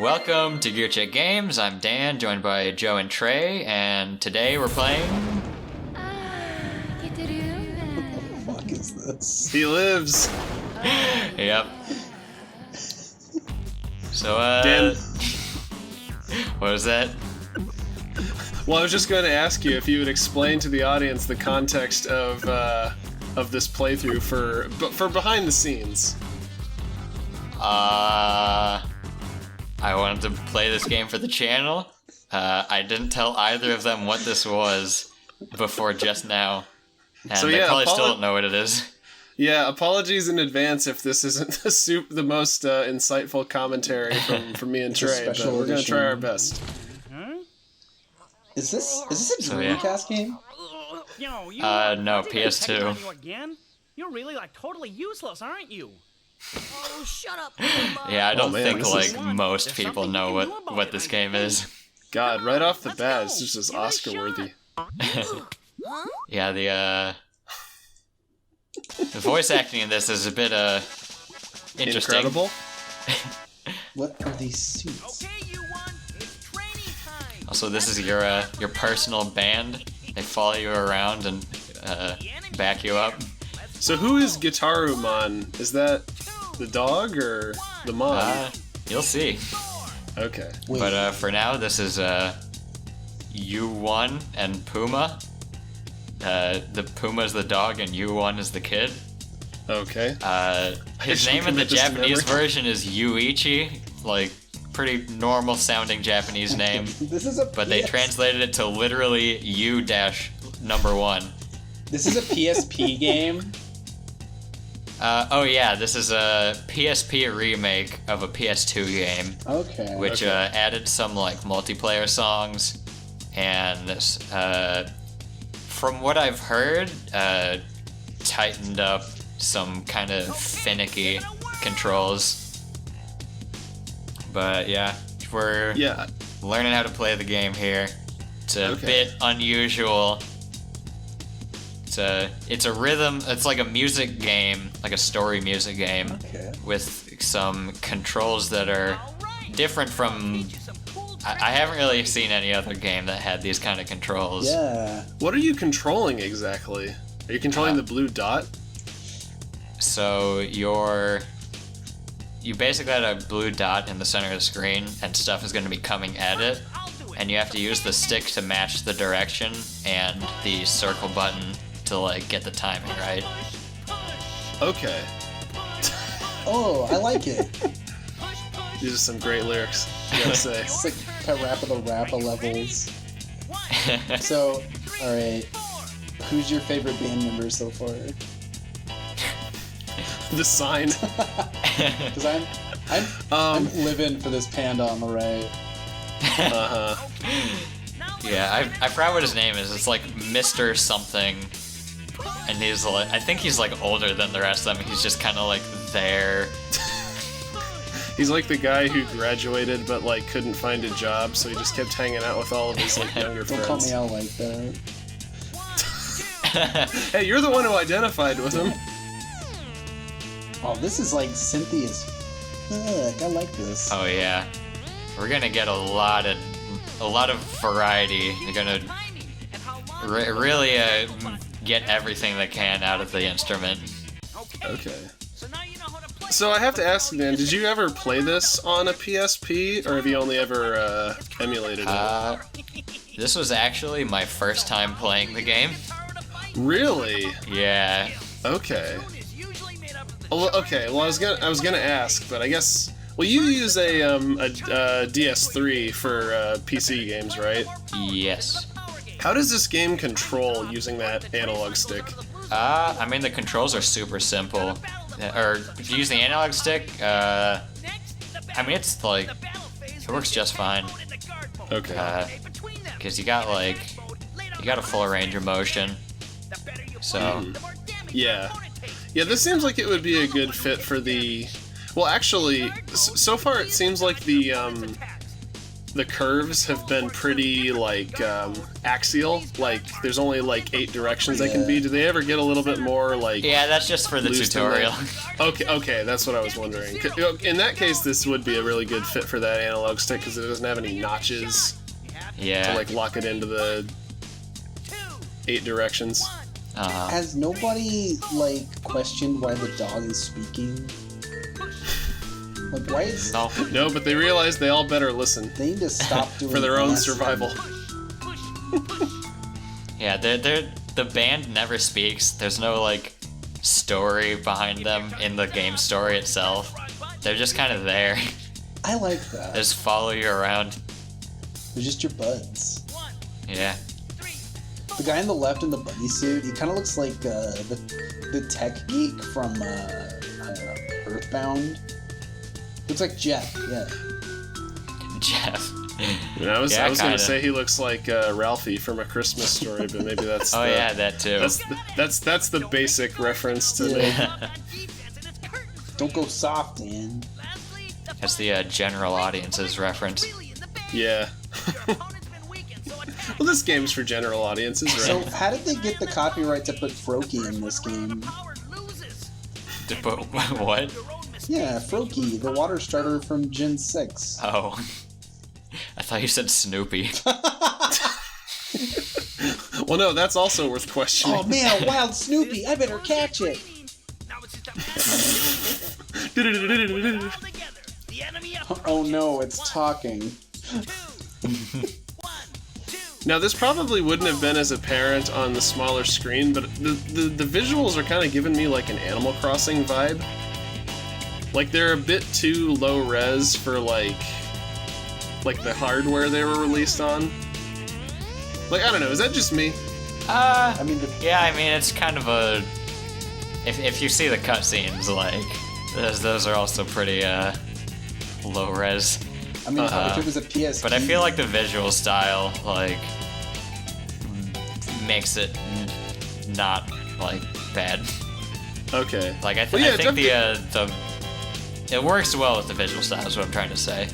Welcome to Gear Check Games. I'm Dan, joined by Joe and Trey, and today we're playing... Gitaroo. What the fuck is this? He lives. Yep. So, Dan. What was that? Well, I was just going to ask you if you would explain to the audience the context of this playthrough for behind the scenes. I wanted to play this game for the channel. I didn't tell either of them what this was before just now. And So, they yeah, probably still don't know what it is. Yeah, apologies in advance if this isn't the most insightful commentary from me and It's a Trey, but special we're going to try our edition. best. Is this a So, yeah. Dreamcast game? Yo, you, No, I think I'm PS2. picking on you again. You're really like totally useless, aren't you? Oh, shut up. Yeah, I don't man, think this like is- most There's people something know you can do what about it, this I game think. is. God, right off the Let's bat, go. it's just Give it a Oscar-worthy. Yeah, the voice acting in this is a bit interesting. Incredible. What are these suits? Okay, you won. It's training time. Also, this is your personal band. They follow you around and back you up. So who is Gitaroo Man? Is that the dog or the mom? You'll see. Okay. Wait, But for now, this is U1 and Puma. The Puma is the dog and U1 is the kid. Okay. His should name in the commit this to Japanese memory. version is Yuichi, like pretty normal sounding Japanese name, this is a but they PS translated it to literally U-1. This is a PSP game. Oh yeah, this is a PSP remake of a PS2 game, Okay. which added some like multiplayer songs, and from what I've heard, tightened up some kind of finicky controls. But yeah, we're Yeah. learning how to play the game here. It's a Okay. bit unusual. It's a rhythm. It's like a music game, like a story music game, Okay. with some controls that are different from. I haven't really seen any other game that had these kind of controls. Yeah. What are you controlling exactly? Are you controlling the blue dot? So you basically had a blue dot in the center of the screen, and stuff is going to be coming at it, and you have to use the stick to match the direction and the circle button to like get the timing right. Okay. Oh, I like it. These are some great lyrics, you gotta say. It's like Parappa the Rappa levels. So, alright. Who's your favorite band member so far? The sign. Because I'm living for this panda on the right. Uh-huh. Yeah, I forgot what his name is. It's like Mr. something, and he's like, I think he's like older than the rest of them. He's just kind of like there. He's like the guy who graduated but like couldn't find a job, so he just kept hanging out with all of his like younger Don't call friends. me out like that. Hey, you're the one who identified with him. Oh, this is like Cynthia's. Look, I like this. Oh yeah, we're gonna get a lot of variety. You're gonna really get everything they can out of the instrument. Okay. So now you know how to play. So I have to ask, man, did you ever play this on a PSP, or have you only ever emulated it? This was actually my first time playing the game. Really? Yeah. Okay. Well, okay. Well, I was gonna ask, but I guess. Well, you use a DS3 for PC games, right? Yes. How does this game control using that analog stick? I mean, the controls are super simple. Or if you use the analog stick, I mean, it's like, it works just fine. Okay. Because you got a full range of motion. So, Yeah. Yeah, this seems like it would be a good fit for the... Well, actually, so far it seems like the the curves have been pretty like axial. Like there's only like 8 directions they can be. Do they ever get a little bit more like? Yeah, that's just for the loose than tutorial. Okay, that's what I was wondering. In that case, this would be a really good fit for that analog stick because it doesn't have any notches Yeah. to like lock it into the 8 directions. Has nobody like questioned why the dog is speaking? Like, why is No, but they realize they all better listen they need to stop doing for their own that. survival. Yeah, the band never speaks. There's no like story behind them in the game story itself. They're just kind of there. I like that. They just follow you around. They're just your buds. Yeah. The guy on the left in the bunny suit, he kind of looks like the tech geek from I don't know, Earthbound. Looks like Jeff. Yeah. Jeff. I was Yeah, gonna kinda. say he looks like Ralphie from A Christmas Story, but maybe that's Oh yeah, that too. that's the basic reference to me. Yeah. Don't go soft, Dan. That's the general audience's reference. Yeah. Well, this game's for general audiences, So, right? how did they get the copyright to put Froakie in this game? But what? Yeah, Froakie, the water starter from Gen 6. Oh. I thought you said Snoopy. Well, no, that's also worth questioning. Oh man, a wild Snoopy! I better catch it! Oh no, it's talking. Now, this probably wouldn't have been as apparent on the smaller screen, but the visuals are kind of giving me like an Animal Crossing vibe. Like they're a bit too low res for like the hardware they were released on. Like, I don't know, is that just me? I mean, Yeah, I mean, it's kind of a... If you see the cutscenes, like, those are also pretty, low res. I mean, if it was a PS, But I feel like the visual style, like, makes it not, like, bad. Okay. Like, I Well, yeah, think it works well with the visual style is what I'm trying to say.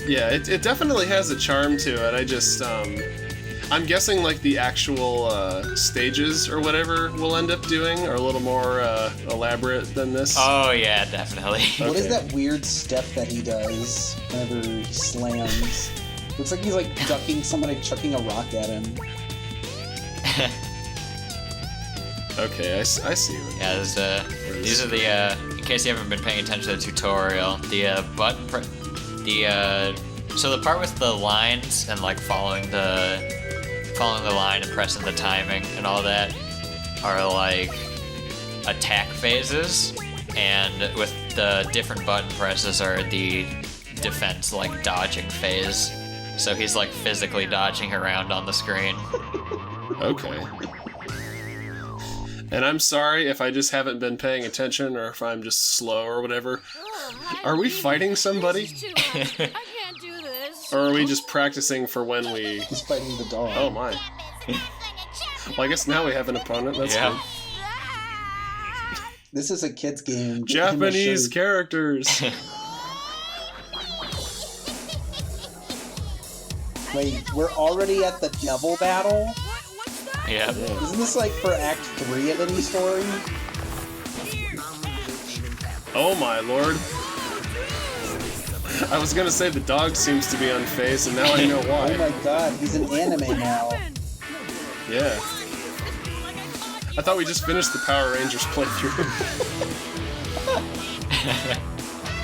Yeah, it definitely has a charm to it. I just, I'm guessing like the actual stages or whatever we'll end up doing are a little more elaborate than this. Oh, yeah, definitely. what is okay. that weird step that he does whenever he slams? Looks like he's like ducking somebody chucking a rock at him. Okay, I see. Yeah, these are the, in case you haven't been paying attention to the tutorial, so the part with the lines and like following the line and pressing the timing and all that are like attack phases, and with the different button presses are the defense, like dodging phase. So he's like physically dodging around on the screen. Okay. And I'm sorry if I just haven't been paying attention or if I'm just slow or whatever. Are we fighting somebody? I can't do this. Or are we just practicing for when we... He's fighting the dog. Oh my. Well, I guess now we have an opponent. That's Yeah. good. This is a kid's game. Get him a Japanese shirt. characters. Wait, we're already at the devil battle? What's that? Yeah. Isn't this like for Act 3 of any story? Oh my lord. I was gonna say the dog seems to be unfazed, and now I know Oh why. my god, he's an anime now. Yeah. I thought we just finished the Power Rangers playthrough.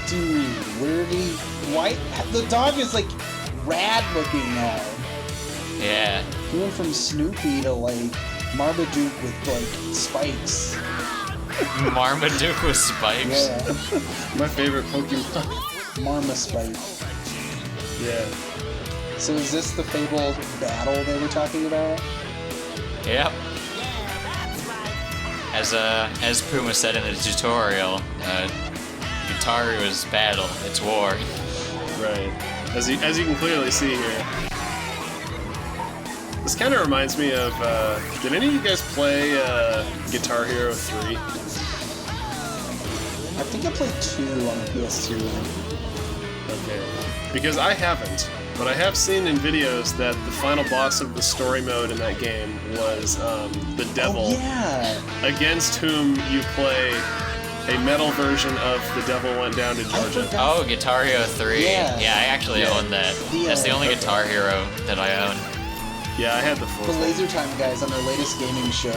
Dude, where did he... Why? The dog is like rad looking now. Yeah. He went from Snoopy to like Marmaduke with like spikes. Marmaduke with spikes. Yeah, My favorite Pokemon. Marmaspike. Yeah. So is this the fabled battle they were talking about? Yep. As Puma said in the tutorial, Gitaroo is battle, it's war. Right. As you can clearly see here. This kind of reminds me of, did any of you guys play Guitar Hero 3? I think I played 2 on the PS2. Okay. Because I haven't. But I have seen in videos that the final boss of the story mode in that game was the devil, Oh, yeah. against whom you play a metal version of The Devil Went Down to Georgia. forgot. Oh, Guitar Hero 3. Yeah. I actually own that. That's the only Guitar Hero that I own. Yeah, I had the full The thing. Laser Time guys on their latest gaming show,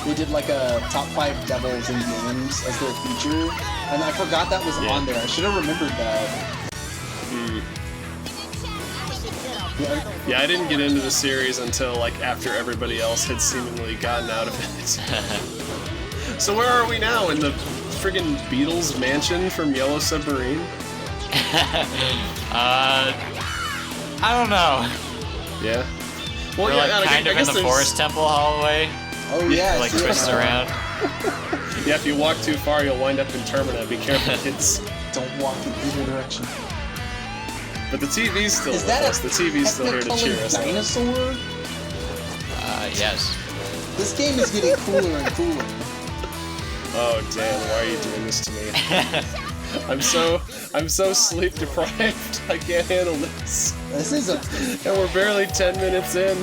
they did like a top 5 devils in games as their feature, and I forgot that was on there. I should have remembered that. Yeah, I didn't get into the series until like after everybody else had seemingly gotten out of it. So where are we now? In the friggin' Beatles mansion from Yellow Submarine? I don't know. Yeah. Well, We're like kind of in the Forest Temple hallway. Oh yeah, Like see, twist around. Yeah, if you walk too far, you'll wind up in Termina. Be careful, kids. Don't walk in either direction. But the TV's still Is with that us. The TV's still here to cheer Technicolor us on. dinosaur? Yes. This game is getting cooler and cooler. Oh damn! Why are you doing this to me? I'm so sleep deprived. I can't handle this. This is a. And we're barely 10 minutes in.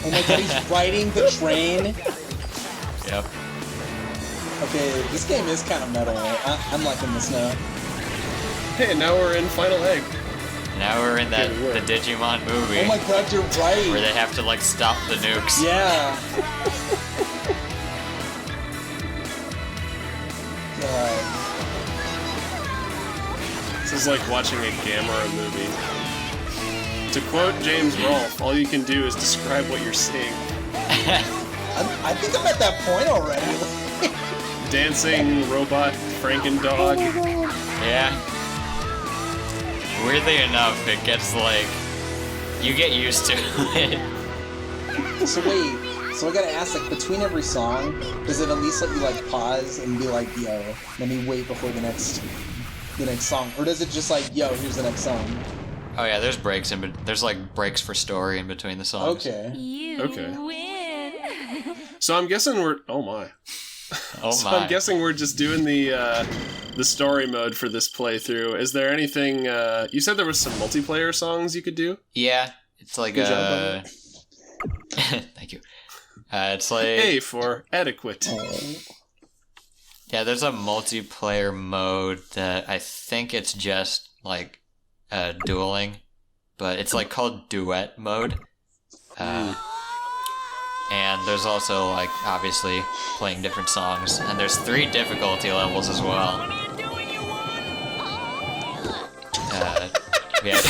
Oh my god, he's riding the train. Yep. Okay, this game is kind of metal. I'm liking this now. Hey, now we're in Final Egg. Now we're in that Good work. the Digimon movie Oh my god, you're right. where they have to like stop the nukes. Yeah. God. This is like watching a Gamera movie. To quote James Rolfe, all you can do is describe what you're seeing. I think I'm at that point already. Dancing robot Frankendog. Yeah. Weirdly enough, it gets like you get used to it. So wait, so I gotta ask, like, between every song, does it at least let you like pause and be like, yo, let me wait before the next song, or does it just like, yo, here's the next song? Oh yeah, there's breaks there's like breaks for story in between the songs. Okay. You Okay. win. So I'm guessing we're. Oh my. Oh So my. I'm guessing we're just doing the story mode for this playthrough. Is there anything? You said there was some multiplayer songs you could do. Yeah, it's like Good job, Thank you. It's like A for adequate. yeah, there's a multiplayer mode that I think it's just like dueling, but it's like called duet mode. And there's also like obviously playing different songs, and there's 3 difficulty levels as well. Yeah.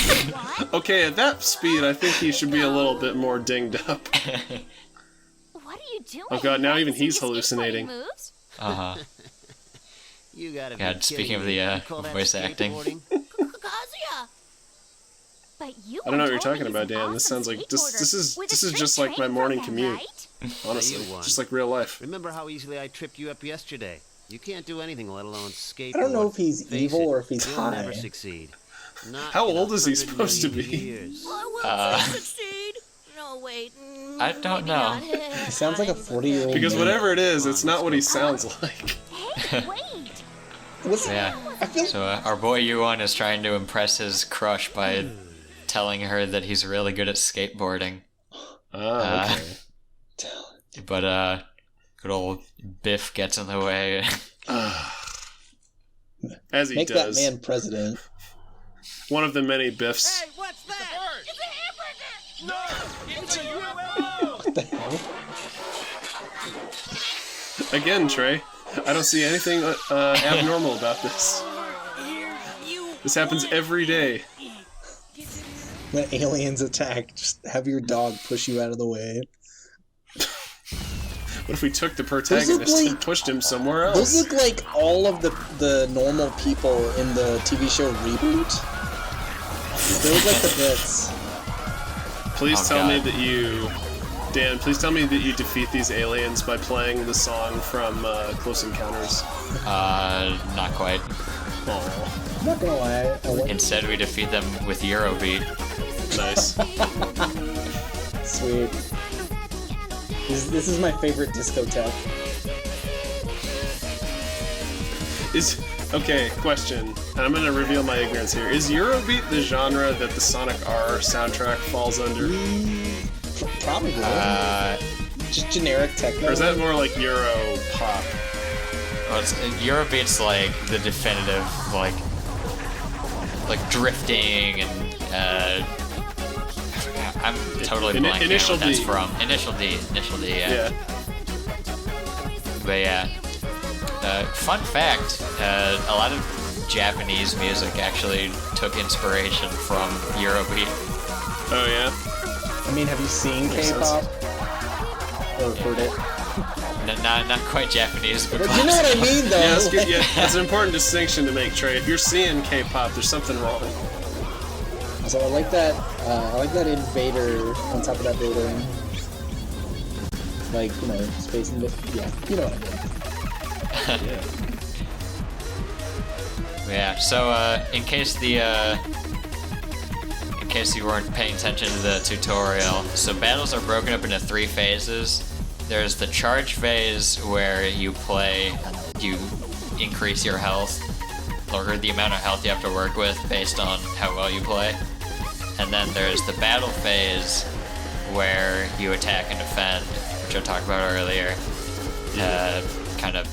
Okay, at that speed, I think he should be a little bit more dinged up. What are you doing? Oh god, now even Practicing he's your skateboarding hallucinating. moves? Uh-huh. You gotta Yeah, be speaking of kidding the, me. You call that voice acting. skateboarding? Kazuya. But you I don't know what were you're told talking he's about, an Dan. This awesome sounds like this is skateboarder this with is a just straight like my train morning program, commute. right? Honestly, You won. just like real life. Remember how easily I tripped you up yesterday? You can't do anything, let alone skateboard. I don't know if he's Face evil it, or if he's you'll high. never succeed. Not How in old is he 100 supposed to million be? years. I will succeed. No, wait. I don't maybe know. not. He sounds like a 40-year-old. Because whatever it is, it's not what he sounds like. Hey, wait. What's Yeah. I feel So our boy Yuan is trying to impress his crush by telling her that he's really good at skateboarding. Ah, okay. But good old Biff gets in the way. As he make that does. man president. One of the many Biffs. Hey, what's that? It's a hamburger. No, it's a UFO. What the hell? Again, Trey. I don't see anything abnormal about this. This happens every day. When aliens attack, just have your dog push you out of the way. What if we took the protagonist like- and pushed him somewhere Those else? look like all of the normal people in the TV show Reboot. They look like the bits. Please Oh, tell me God. that you... Dan, please tell me that you defeat these aliens by playing the song from Close Encounters. Not quite. Aw, I'm not gonna lie. I like Instead, we defeat them with Eurobeat. nice. Sweet. This is my favorite discotheque. Okay, question. And I'm gonna reveal my ignorance here. Is Eurobeat the genre that the Sonic R soundtrack falls under? Probably. Just generic techno. Or is that more like Euro pop? Well, Eurobeat's like the definitive, like drifting and I'm totally blanking Initial on what that's D. from. Initial D, yeah. But yeah. Fun fact, a lot of Japanese music actually took inspiration from Eurobeat. Oh yeah? I mean, have you seen K-pop? Or heard it? Not quite Japanese, but But you know what I mean, though. Yeah, that's an important distinction to make, Trey. If you're seeing K-pop, there's something wrong. So I like that. I like that invader on top of that building. Like, you know, space and yeah, you know what I mean. Yeah. So in case you weren't paying attention to the tutorial, so battles are broken up into 3 phases. There's the charge phase where you increase your health, or the amount of health you have to work with based on how well you play. And then there's the battle phase where you attack and defend, which I talked about earlier. Kind of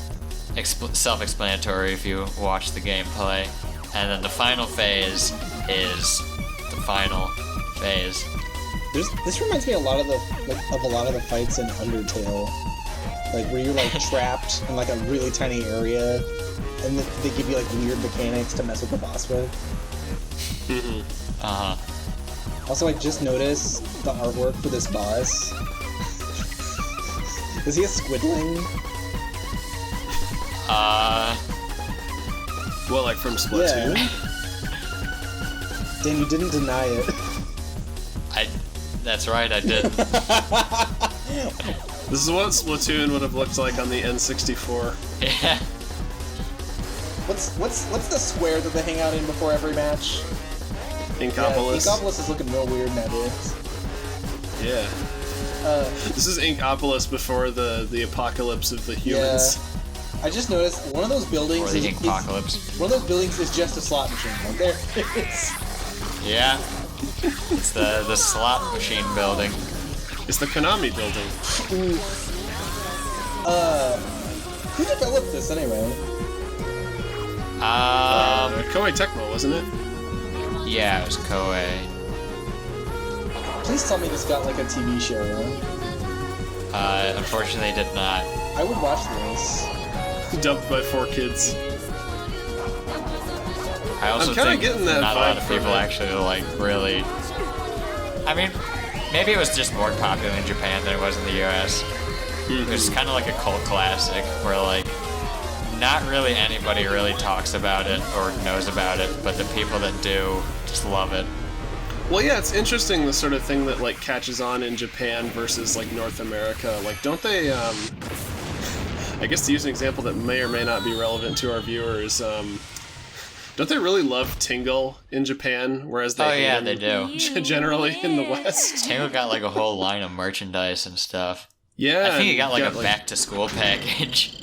self-explanatory if you watch the gameplay. And then the final phase is the final phase. This reminds me a lot of the fights in Undertale, like where you're like trapped in like a really tiny area, and they give you like weird mechanics to mess with the boss with. Also, I just noticed the artwork for this boss. Is he a squidling? Well, like from Splatoon? Yeah. Dan, you didn't deny it. That's right, I did. This is what Splatoon would have looked like on the N64. Yeah. What's the square that they hang out in before every match? Inkopolis. Yeah, Inkopolis is looking real weird nowadays. Yeah. This is Inkopolis before the apocalypse of the humans. Yeah. I just noticed one of those buildings Or the apocalypse. One of those buildings is just a slot machine. Like there it is. Yeah. It's the slot machine building. It's the Konami building. Who developed this anyway? Koei Tecmo, wasn't it? Yeah, it was Koei. Please tell me this got like a TV show. Unfortunately, they did not. I would watch this. Dubbed by 4 kids. I also I'm kinda think getting that not a lot vibe of from people it. actually like really. I mean, maybe it was just more popular in Japan than it was in the US. It was kind of like a cult classic where like not really anybody really talks about it or knows about it, but the people that do just love it. Well, yeah, it's interesting the sort of thing that like catches on in Japan versus like North America. Like, don't they? I guess to use an example that may or may not be relevant to our viewers. Don't they really love Tingle in Japan, whereas they hate him they do. generally in the West? Tingle got like a whole line of merchandise and stuff. Yeah, I think he got like a back-to-school package.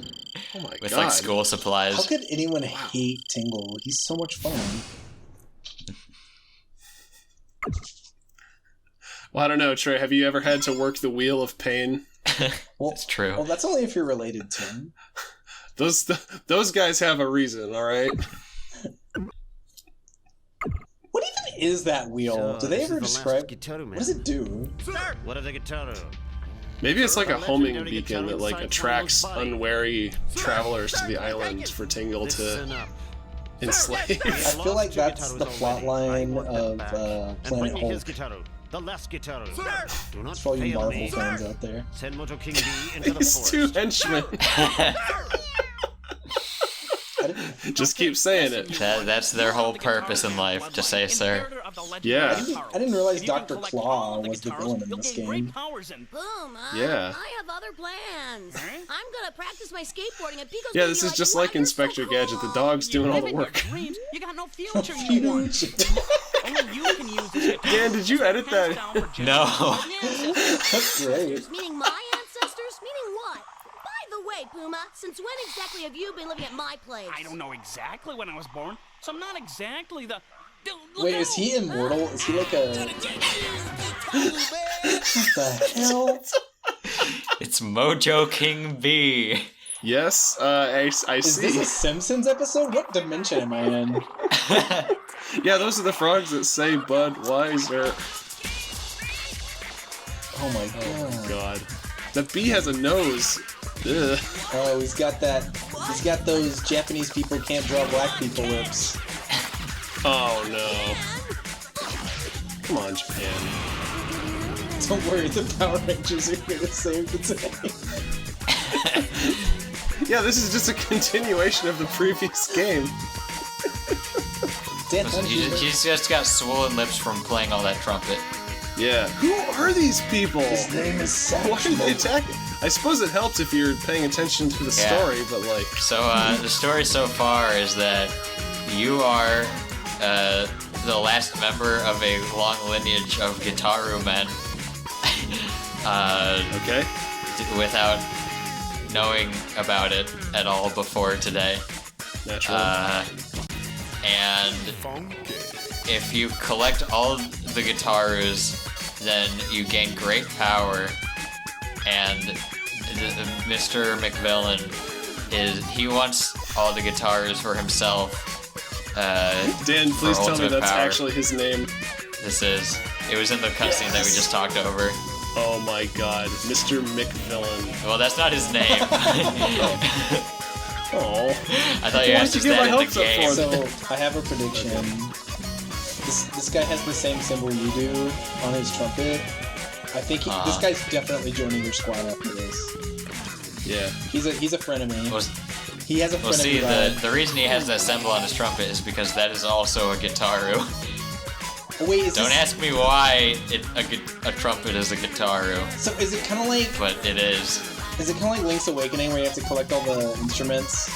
Oh my with God. like school supplies. How could anyone hate Tingle? He's so much fun. Well, I don't know, Trey. Have you ever had to work the wheel of pain? Well, It's true. Well, that's only if you're related to him. Those guys have a reason, all right. What even is that wheel? Do they ever describe? What does it do? What is a Gitaroo? Maybe it's like a homing beacon that like attracts unwary travelers to the island for Tingle to enslave. I feel like that's the plot line of Planet Hulk. The last Gitaroo. Do not For all you fail Marvel me. fans out there. Send Moto King B into the These forest. 2 henchmen. Just keep saying it. That's their whole purpose in life, to say sir. Yeah. I didn't realize Dr. Claw was the villain in this game. Boom, Yeah. I have other plans. I'm gonna practice my skateboarding at Pico's Yeah, baby this is like just what? like Inspector Gadget. The dog's doing all the work. You got no future, you want. Huge. Only you can use this guitar. Dan, did you edit that? No. That's great. Meaning my ancestors? Meaning what? By the way, Kuma, since when exactly have you been living at my place? I don't know exactly when I was born, so I'm not exactly the... Wait, is he immortal? Is he like a... What the hell? It's Mojo King B. Yes, I Is see. this a Simpsons episode? What dimension am I in? Yeah, those are the frogs that say Budweiser. Oh my Oh god. god. That bee has a nose. Ugh. Oh, he's got that. He's got those Japanese people can't draw black people lips. Oh no. Come on, Japan. Don't worry, the Power Rangers are here to save the day. Yeah, this is just a continuation of the previous game. Dan, Listen, he's just got swollen lips from playing all that trumpet. Yeah. Who are these people? his name is Why are they Satchmo. attacking? I suppose it helps if you're paying attention to the Yeah. story, but like... So the story so far is that you are the last member of a long lineage of Gitaroo men. Okay. Without knowing about it at all before today. Natural. And if you collect all the Gitaroos, then you gain great power. And Mr. McVillain he wants all the Gitaroos for himself. Dan, please for tell me ultimate that's power. actually his name. It was in the cutscene that we just talked over. Oh my god, Mr. McVillain. Well, that's not his name. Oh. I thought you Why'd asked you us get my that in the hopes up game. for? So, I have a prediction. This guy has the same symbol you do on his trumpet. I think this guy's definitely joining your squad after this. Yeah. He's a frenemy. Well, He has a well, frenemy see, vibe. the reason he has that symbol on his trumpet is because that is also a Gitaroo. Oh, wait, is Don't this, ask me why a trumpet is a Gitaroo, So is it kind of like but it is. Link's Awakening where you have to collect all the instruments?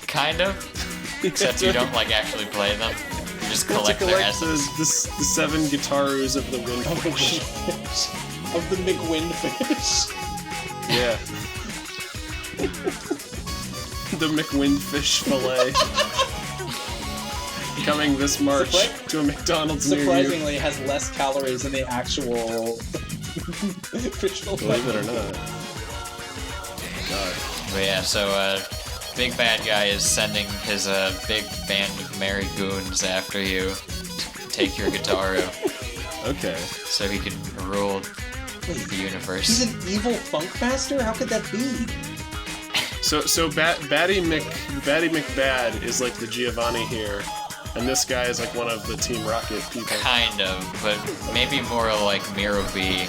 Kind of. Except you don't like actually play them. You just You have to collect their collect the essence. 7 Gitaroos of the Windfish. Of the McWindfish. Yeah. The McWindfish fillet. Coming this March Surpri- to a McDonald's near you. Surprisingly, it has less calories than the actual fish fillet. Believe it or not. God. But yeah, so Big Bad Guy is sending his big band of merry goons after you to take your Gitaroo Okay. so he can rule Wait, the universe. he's an evil funk master? How could that be? So Batty McBad is like the Giovanni here, and this guy is like one of the Team Rocket people. Kind of, but maybe more like Miro B.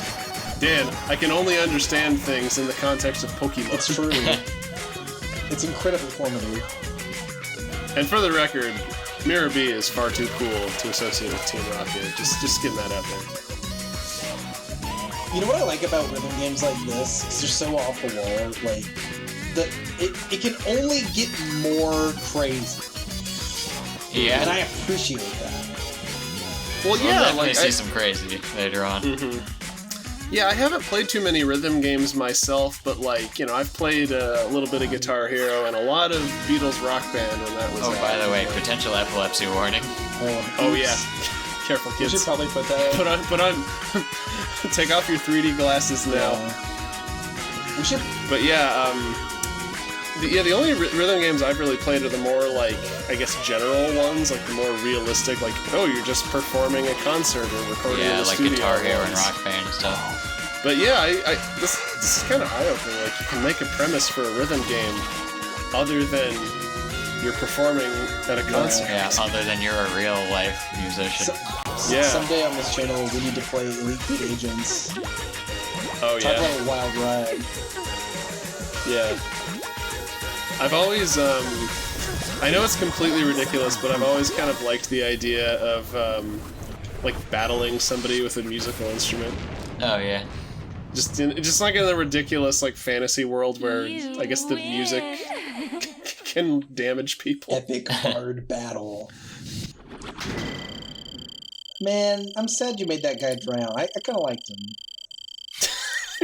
Dan, I can only understand things in the context of Pokemon. It's true. It's incredibly formative. And for the record, Mira B is far too cool to associate with Team Rocket. Just getting that out there. You know what I like about rhythm games like this? Because they're so off the wall. Like, it can only get more crazy. Yeah. And I appreciate that. Well, We'll yeah, definitely like see some crazy later on. yeah, I haven't played too many rhythm games myself, but like, you know, I've played a little bit of Guitar Hero and a lot of Beatles Rock Band when that was Oh, out. by the way, potential epilepsy warning. Oh oops. yeah, careful We should kids. probably put that. Put on, take off your 3D glasses now. We should. But yeah, the only rhythm games I've really played are the more like, I guess, general ones, like the more realistic, like, oh, you're just performing a concert or recording in Yeah, the like studio. Guitar Hero and ones. Rock Band and stuff. But yeah, this is kind of eye-opening. Like, you can make a premise for a rhythm game other than you're performing at a concert. Yeah, other than you're a real life musician. Yeah. Someday on this channel, we need to play Elite Beat Agents. Oh Talk yeah, about a wild ride. yeah. I've always, I know it's completely ridiculous, but I've always kind of liked the idea of, like, battling somebody with a musical instrument. Oh, yeah. Just like in a ridiculous, like, fantasy world where I guess the music can damage people. Epic hard battle. Man, I'm sad you made that guy drown. I kind of liked him.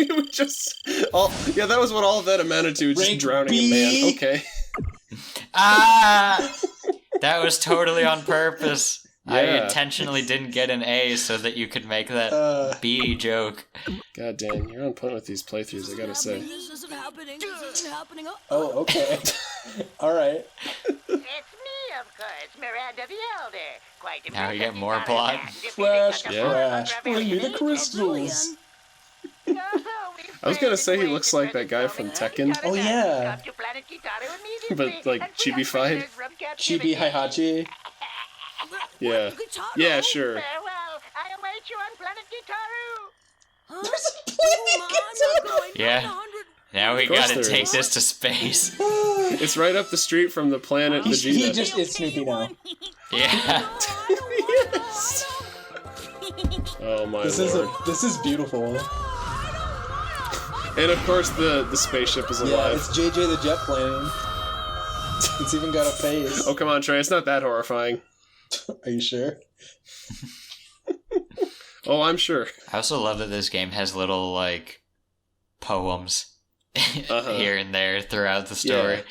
We just that was what all of that amounted to, just Rank drowning B. a man. Okay. Ah! That was totally on purpose. I Yeah. intentionally didn't get an A so that you could make that B joke. God damn, you're on point with these playthroughs, I gotta say. This isn't happening. This isn't happening. Oh, okay. All right. It's me, of course, Miranda the Elder. Quite Now you get more plot. Flash, Yeah. Flash, bring me the crystals. I was gonna say he looks like that guy from Tekken. Oh, yeah. But, like, chibi-fied? Chibi Hihachi. Yeah. Yeah, sure. Farewell. I await you on planet Gitaroo. There's a planet. Yeah. Now we Of course gotta there take is. this to space. It's right up the street from the planet He Vegeta. just is Snoopy now. Yeah. Yes. Oh my lord. This is beautiful. And of course the spaceship is Yeah, alive. it's JJ the jet plane. It's even got a face. Oh come on, Trey, it's not that horrifying. Are you sure? Oh, I'm sure. I also love that this game has little, like, poems here and there throughout the story.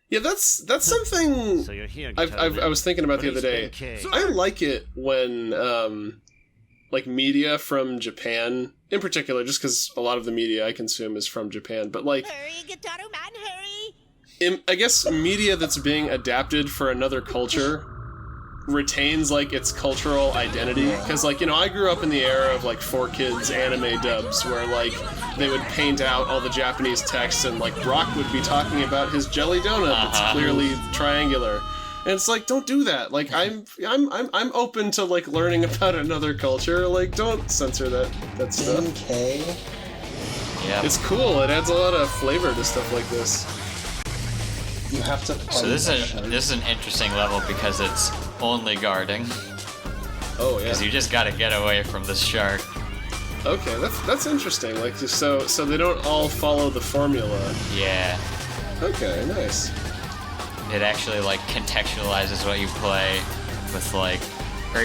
Yeah, that's something So you're here, I was thinking about the other day. I like it when like media from Japan, in particular, just because a lot of the media I consume is from Japan, but like Hurry, Gitaroo man, hurry! I guess media that's being adapted for another culture retains like its cultural identity, because like, you know, I grew up in the era of like 4Kids anime dubs where like they would paint out all the Japanese text and like Brock would be talking about his jelly donut that's clearly triangular, and it's like, don't do that. Like I'm open to like learning about another culture. Like don't censor that stuff. NK? Yeah. It's cool. It adds a lot of flavor to stuff like this. You have to So this is an interesting level because it's only guarding. Oh yeah. Because you just gotta get away from this shark. Okay, that's interesting. Like so they don't all follow the formula. Yeah. Okay, nice. It actually like contextualizes what you play with like, or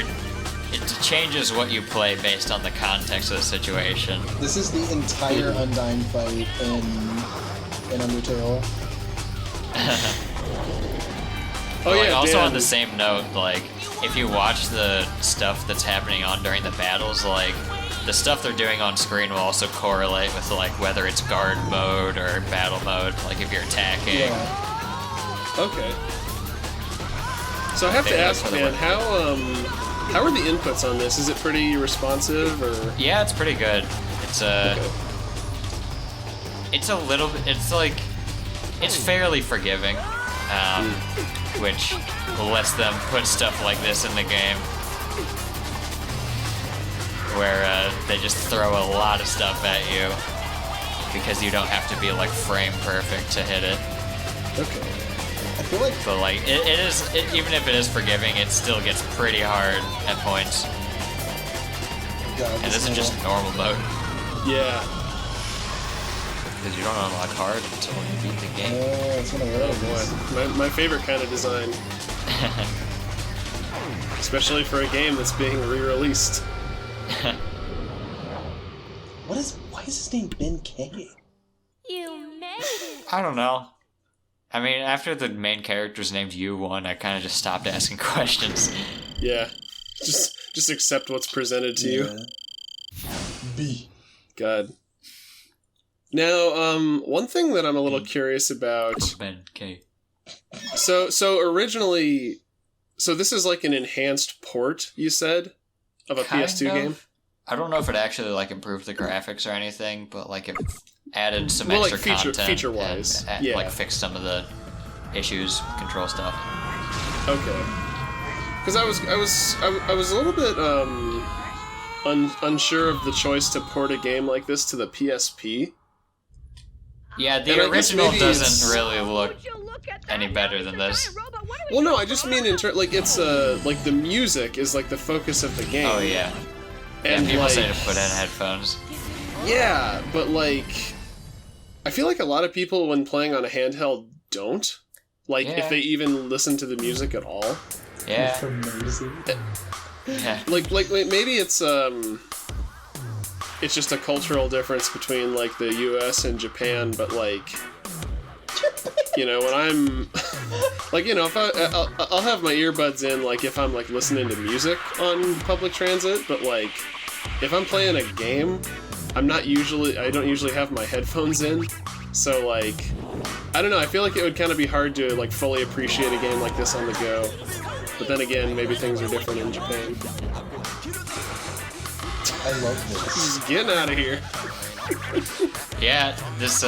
it changes what you play based on the context of the situation. This is the entire Undyne fight in Undertale. Oh Like, yeah. also Dan. on the same note, like if you watch the stuff that's happening on during the battles, like the stuff they're doing on screen will also correlate with like whether it's guard mode or battle mode. Like if you're attacking. Yeah. Okay. So I have to Maybe ask, that's what man, it how are the inputs on this? Is it pretty responsive or? Yeah, it's pretty good. It's it's a little bit. It's like it's fairly forgiving, which lets them put stuff like this in the game, where they just throw a lot of stuff at you because you don't have to be like frame perfect to hit it. Okay. I feel like But like even if it is forgiving, it still gets pretty hard at points. God, And this is just normal mode Yeah. because you don't unlock hard until you beat the game. it's one of those. Boy, my favorite kind of design. Especially for a game that's being re-released. Why is his name Ben K? You made it! I don't know. I mean, after the main character's named U1, I kind of just stopped asking questions. Yeah. Just accept what's presented to you. B. God. Now, one thing that I'm a little curious about. Ben K. So originally, so this is like an enhanced port, you said, of a Kind PS2 of. game. I don't know if it actually like improved the graphics or anything, but like it added some Well, like, extra content, feature-wise, and, yeah. like fixed some of the issues, control stuff. Okay. Because I was a little bit unsure of the choice to port a game like this to the PSP. Yeah, And the I guess original maybe it's- doesn't really look any better than this. Well, no, I just mean like it's like the music is like the focus of the game. Oh yeah. And People like, say to put in headphones. yeah, but like, I feel like a lot of people when playing on a handheld don't. Like, Yeah. if they even listen to the music at all. Yeah. For mercy. Yeah. Like maybe it's it's just a cultural difference between like the U.S. and Japan, but like, you know, when I'm like, you know, if I'll have my earbuds in, like if I'm like listening to music on public transit, but like if I'm playing a game, I don't usually have my headphones in, so like, I don't know, I feel like it would kind of be hard to like fully appreciate a game like this on the go, but then again, maybe things are different in Japan. I love this. Just getting out of here. Yeah, this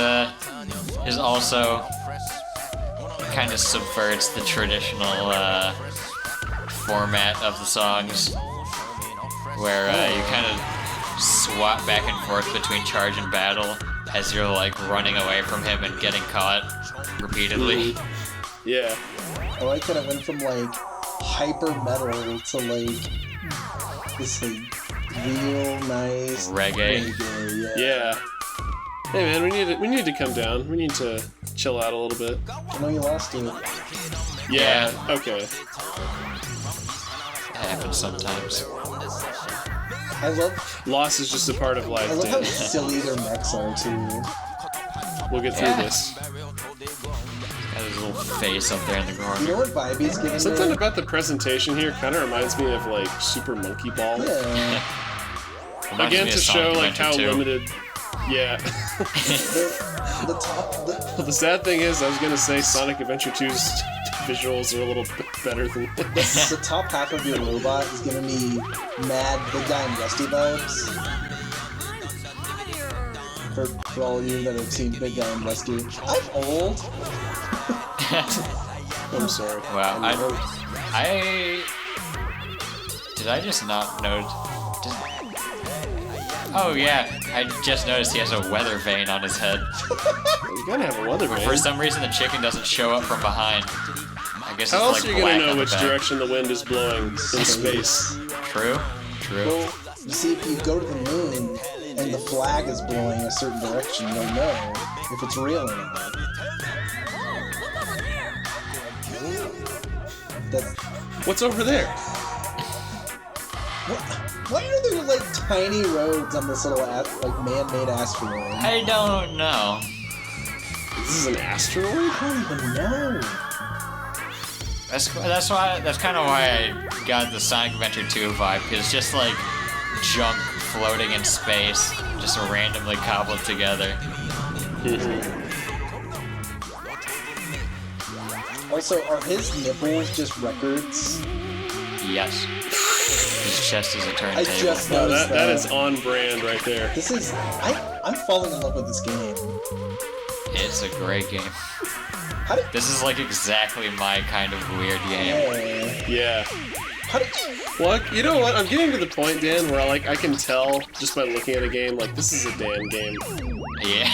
is also kind of subverts the traditional format of the songs, where you kind of swap back and forth between charge and battle as you're like running away from him and getting caught repeatedly. Yeah. I like that it went from like hyper metal to like this like real nice Reggae. Yeah. Hey man, we need to come down. We need to chill out a little bit. I know you lost it. Yeah. Okay. That happens sometimes. I love Loss is just a part of life, how Dan. silly their mechs are too. We'll get through this. Got his little face up there in the You corner. know what vibe he's giving Something me? about the presentation here kind of reminds me of like Super Monkey Ball. Yeah. Reminds Again, me to of show Sonic like how Adventure 2. limited. Yeah. The top The sad thing is, I was gonna say Sonic Adventure 2's visuals are a little bit better than this. the top half of your robot is giving me mad Big Guy and Rusty vibes. For all of you that have seen Big Guy and Rusty. I'm old. I'm sorry. Wow, did I just not notice? Oh yeah, I just noticed he has a weather vane on his head. You gotta have a weather vane. For some reason, the chicken doesn't show up from behind. I guess How it's else like are you black gonna know on the which back. direction the wind is blowing in space? True. Well, you see, if you go to the moon and the flag is blowing a certain direction, you'll know if it's real or not. That's, What's over there? why are there like tiny roads on this little like man-made asteroid? I don't know. This is an asteroid? I don't even know. That's kind of why I got the Sonic Adventure 2 vibe, because it's just like junk floating in space, just randomly cobbled together. Also, are his nipples just records? Yes. His chest is a I turntable. just No, noticed that is on brand right there. This is... I'm falling in love with this game. It's a great game. How did... This is like exactly my kind of weird game. Yeah. How did... Well, you know what? I'm getting to the point, Dan, where I can tell just by looking at a game, like, this is a Dan game. Yeah.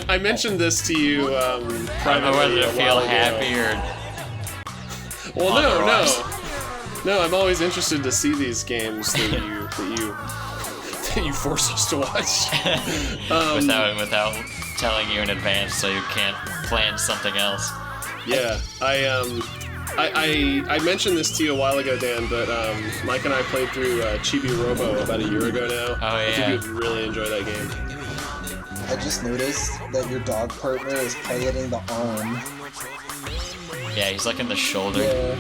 I mentioned this to you I don't know privately whether to a feel while ago. happy or... Well, otherwise. no, I'm always interested to see these games that you force us to watch. without telling you in advance, so you can't plan something else. Yeah, I mentioned this to you a while ago, Dan, but Mike and I played through Chibi Robo about a year ago now. Oh, I yeah. think you'd really enjoy that game. I just noticed that your dog partner is piloting the arm. Yeah, he's like in the shoulder. Yeah.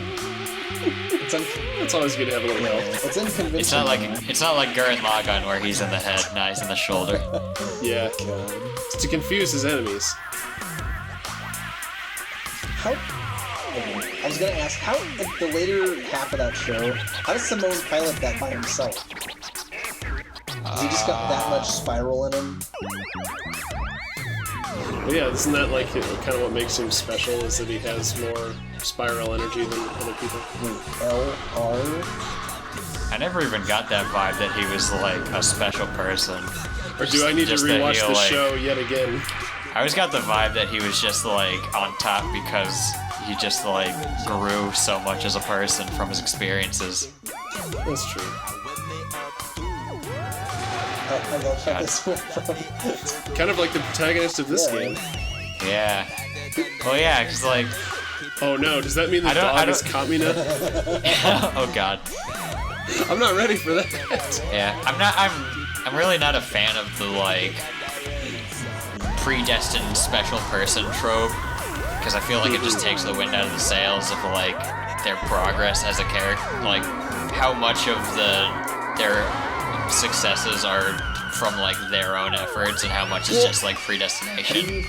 It's always good to have a little help. It's unconvincing. It's not like Gurren Lagann where he's in the head, now he's in the shoulder. Yeah, it's to confuse his enemies. How... I was gonna ask, how, at the later half of that show, how does Simone pilot that by himself? Has he just got that much spiral in him? But yeah, isn't that like kind of what makes him special, is that he has more spiral energy than other people? Wait, LR? I never even got that vibe that he was like a special person. Or do I need to Just that rewatch he'll, the like- show yet again? I always got the vibe that he was just like on top because he just like grew so much as a person from his experiences. That's true. I love how this went from... Kind of like the protagonist of this Yeah. game. Yeah. Well, yeah, cause like, Oh no, does that mean the I don't- dog is Kamina? oh god. I'm not ready for that. Yeah, I'm I'm really not a fan of the like predestined special person trope, because I feel like it just takes the wind out of the sails of like their progress as a character, like how much of their successes are from like their own efforts and how much is just like predestination.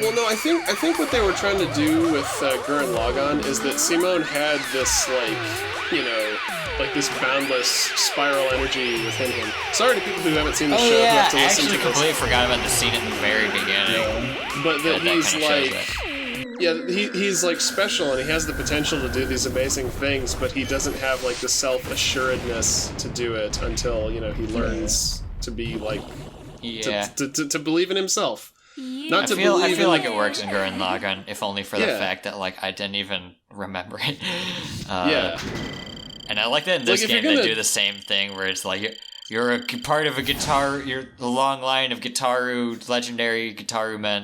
Well, no, I think what they were trying to do with Gurren Lagann is that Simone had this like, you know, like this boundless spiral energy within him. Sorry to people who haven't seen the show. Yeah, who have to I listen actually to this. completely forgot about the scene at the very beginning. But that That he's kinda shows like, it. yeah, he's like special and he has the potential to do these amazing things, but he doesn't have like the self-assuredness to do it until, you know, he learns to be like, Yeah. to believe in himself. Not I to feel believe in like it works in Gurren Lagann, if only for the Yeah. fact that like I didn't even remember it. Yeah. And I like that in this Like, if game you're they gonna- do the same thing where it's like you're a part of a guitar, you're a long line of Gitaroo, legendary Gitaroo men,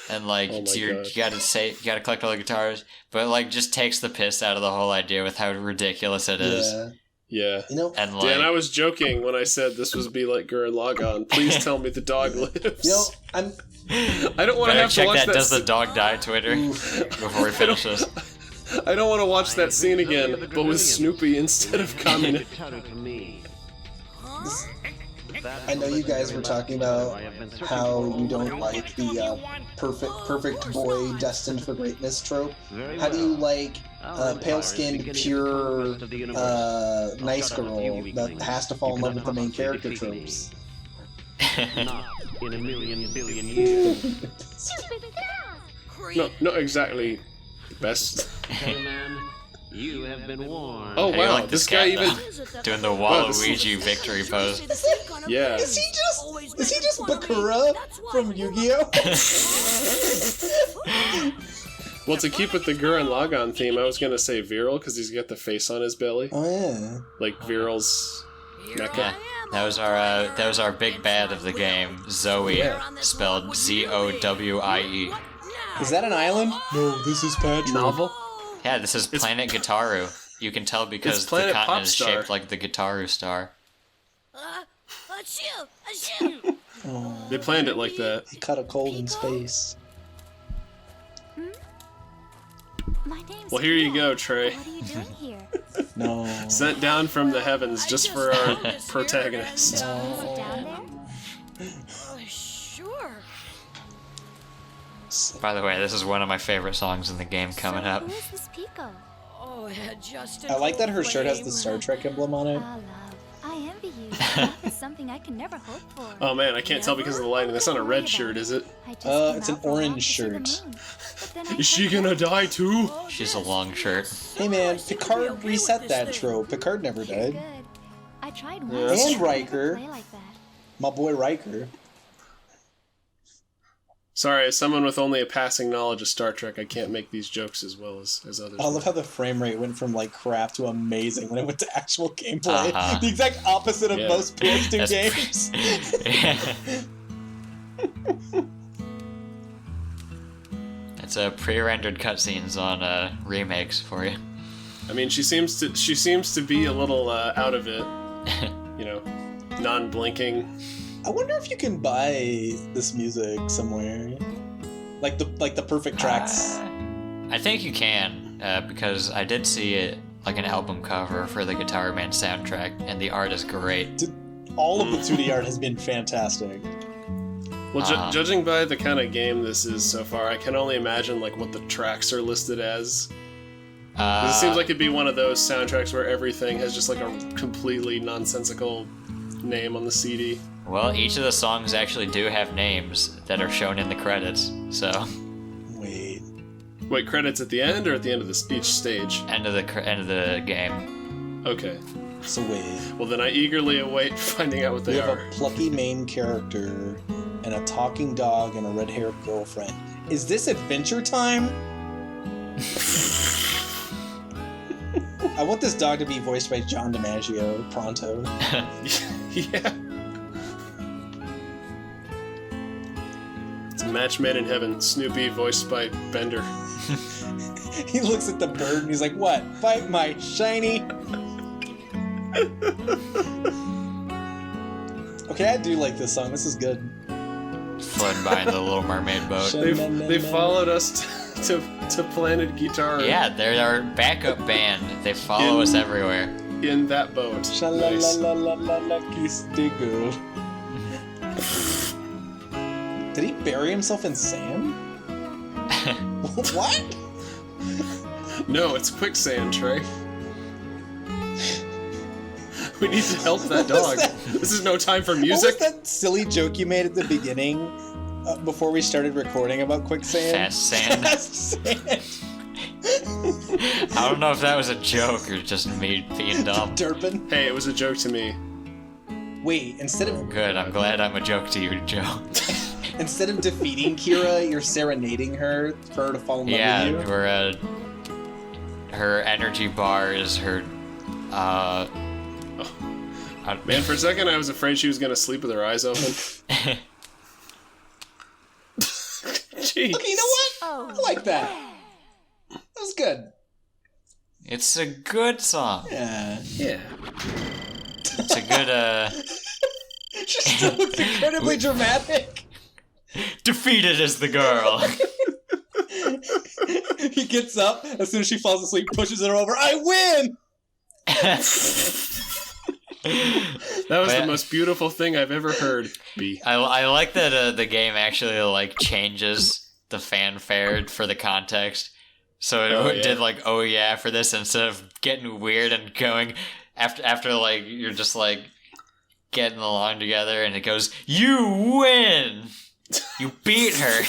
and like Oh my so God. you gotta collect all the guitars, but like just takes the piss out of the whole idea with how ridiculous it is. Yeah. Yeah. You know, And like Dan, I was joking when I said this was be like Gurren Lagann. Please tell me the dog lives. you know, I'm. I don't want to better have to check watch that that. Does the dog die Twitter before we finish this. I don't want to watch that scene again, but with Snoopy instead of Communist. I know you guys were talking about how you don't like the perfect boy destined for greatness trope. How do you like pale-skinned, pure, nice girl that has to fall in love with the main character tropes? In a million billion years. No, not exactly the best. Hey man, you have been warned. Oh How do you wow, like this cat, guy even. though? Doing the Waluigi victory pose. Yeah. Is he just Bakura from Yu-Gi-Oh? Well, to keep with the Gurren Lagann theme, I was gonna say Viral because he's got the face on his belly, Oh yeah. like Viral's mecha. Yeah, that was our big bad of the game, Zoe, spelled Z-O-W-I-E. Is that an island? No, this is Patrick. Novel. Yeah, this is Planet Gitaroo. You can tell because It's the Planet continent is Popstar. shaped like the Gitaroo star. Achoo! They planned it like that. He caught a cold in space. My name's Well, here you Carol. go, Trey. What are you doing here? No. Sent down from the heavens just for our protagonist. Sit down there? Sure. By the way, this is one of my favorite songs in the game coming up. Who is this Pico? Oh, Justin. I like that her shirt has the Star Trek emblem on it. Ah, love. I envy you. Love is something I can never hope for. Oh man, I can't tell because of the lighting. That's not a red shirt, is it? I just came It's an out for a walk orange to see the shirt. moon. But then I Is she kept gonna thinking, die too? She's a long shirt. Hey man, Picard reset that trope. Picard never "You're died. good." I tried Yeah, once. that's And true. Riker. Play like that. My boy Riker. Sorry, as someone with only a passing knowledge of Star Trek, I can't make these jokes as well as others. I love how the frame rate went from like crap to amazing when it went to actual gameplay. Uh-huh. The exact opposite of Yeah. most PS2 That's- games. It's a pre-rendered cutscenes on remakes for you. I mean, she seems to be a little out of it. You know, non-blinking. I wonder if you can buy this music somewhere. Like the perfect tracks. I think you can, because I did see it like an album cover for the Guitar Man soundtrack, and the art is great. All of the 2D art has been fantastic. Well, Uh-huh. judging by the kind of game this is so far, I can only imagine like what the tracks are listed as. 'Cause it seems like it'd be one of those soundtracks where everything has just like a completely nonsensical name on the CD. Well, each of the songs actually do have names that are shown in the credits, so Wait. Wait, credits at the end or at the end of each stage? end of the game. Okay. So wait. Well, then I eagerly await finding out what We they have are. a plucky main character and a talking dog and a red-haired girlfriend. Is this Adventure Time? I want this dog to be voiced by John DiMaggio pronto. Yeah. It's a match made in heaven. Snoopy, voiced by Bender. He looks at the bird and he's like, "What? Fight my shiny." Okay, I do like this song. This is good. Floating by in the Little Mermaid boat. They followed us to Planet Gitaroo. Yeah, they're our backup band. They follow us everywhere. In that boat. Nice. Sha-la-la-la-la-la, kiss the girl. Did he bury himself in sand? What? No, it's quicksand, Trey. We need to help that dog. This is no time for music. What was that silly joke you made at the beginning before we started recording about quicksand? Fast sand. Fast sand. I don't know if that was a joke or just me being dumb. Derpin. Hey, it was a joke to me. Wait, instead of Good, I'm glad I'm a joke to you, Joe. instead of defeating Kira, you're serenading her for her to fall in love Yeah, with you. we're her energy bar is her Man, for a second I was afraid she was gonna sleep with her eyes open. Jeez. Okay, you know what? I like that. That was good. It's a good song. Yeah. Yeah. It's a good Just still looks incredibly dramatic. defeated as the girl. He gets up as soon as she falls asleep, pushes her over. I win. That was the most beautiful thing I've ever heard. B. I like that the game actually like changes the fanfare for the context. So it did like oh yeah for this instead of getting weird and going after like you're just like getting along together and it goes you win. You beat her.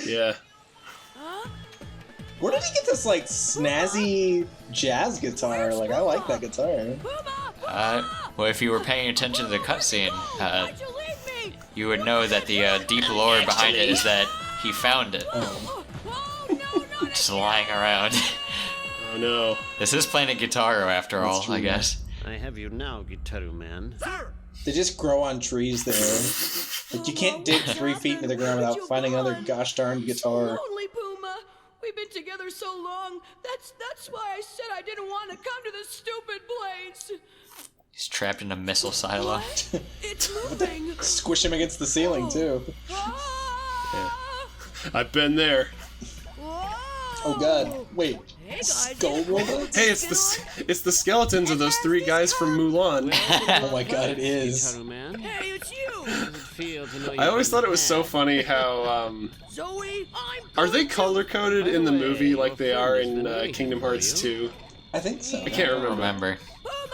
Yeah. Where did he get this like snazzy jazz guitar? Like I like that guitar. Well, if you were paying attention to the cutscene, you would know that the deep lore behind it is that he found it. Just lying around. Oh no. This is Planet Gitaroo after all, true. I guess. I have you now, Gitaroo man. They just grow on trees there. Like you can't dig 3 feet into the ground without finding another gosh darn guitar. Only Puma. We've been together so long. That's why I said I didn't want to come to this stupid place. He's trapped in a missile silo. It's moving. Squish him against the ceiling too. I've been there. Oh god. Wait. Hey guys. Skull robots? Hey, it's the skeletons of those 3 guys from Mulan. Oh my god, it is. Gitaroo man. Hey, it's you. How does it feel to know I always you've thought been it was so hacked? funny how Zoe, I'm are they color coded in the By the way, movie like they your are friend has in been waiting Kingdom for Hearts you. 2? I think so. I can't remember. Remember.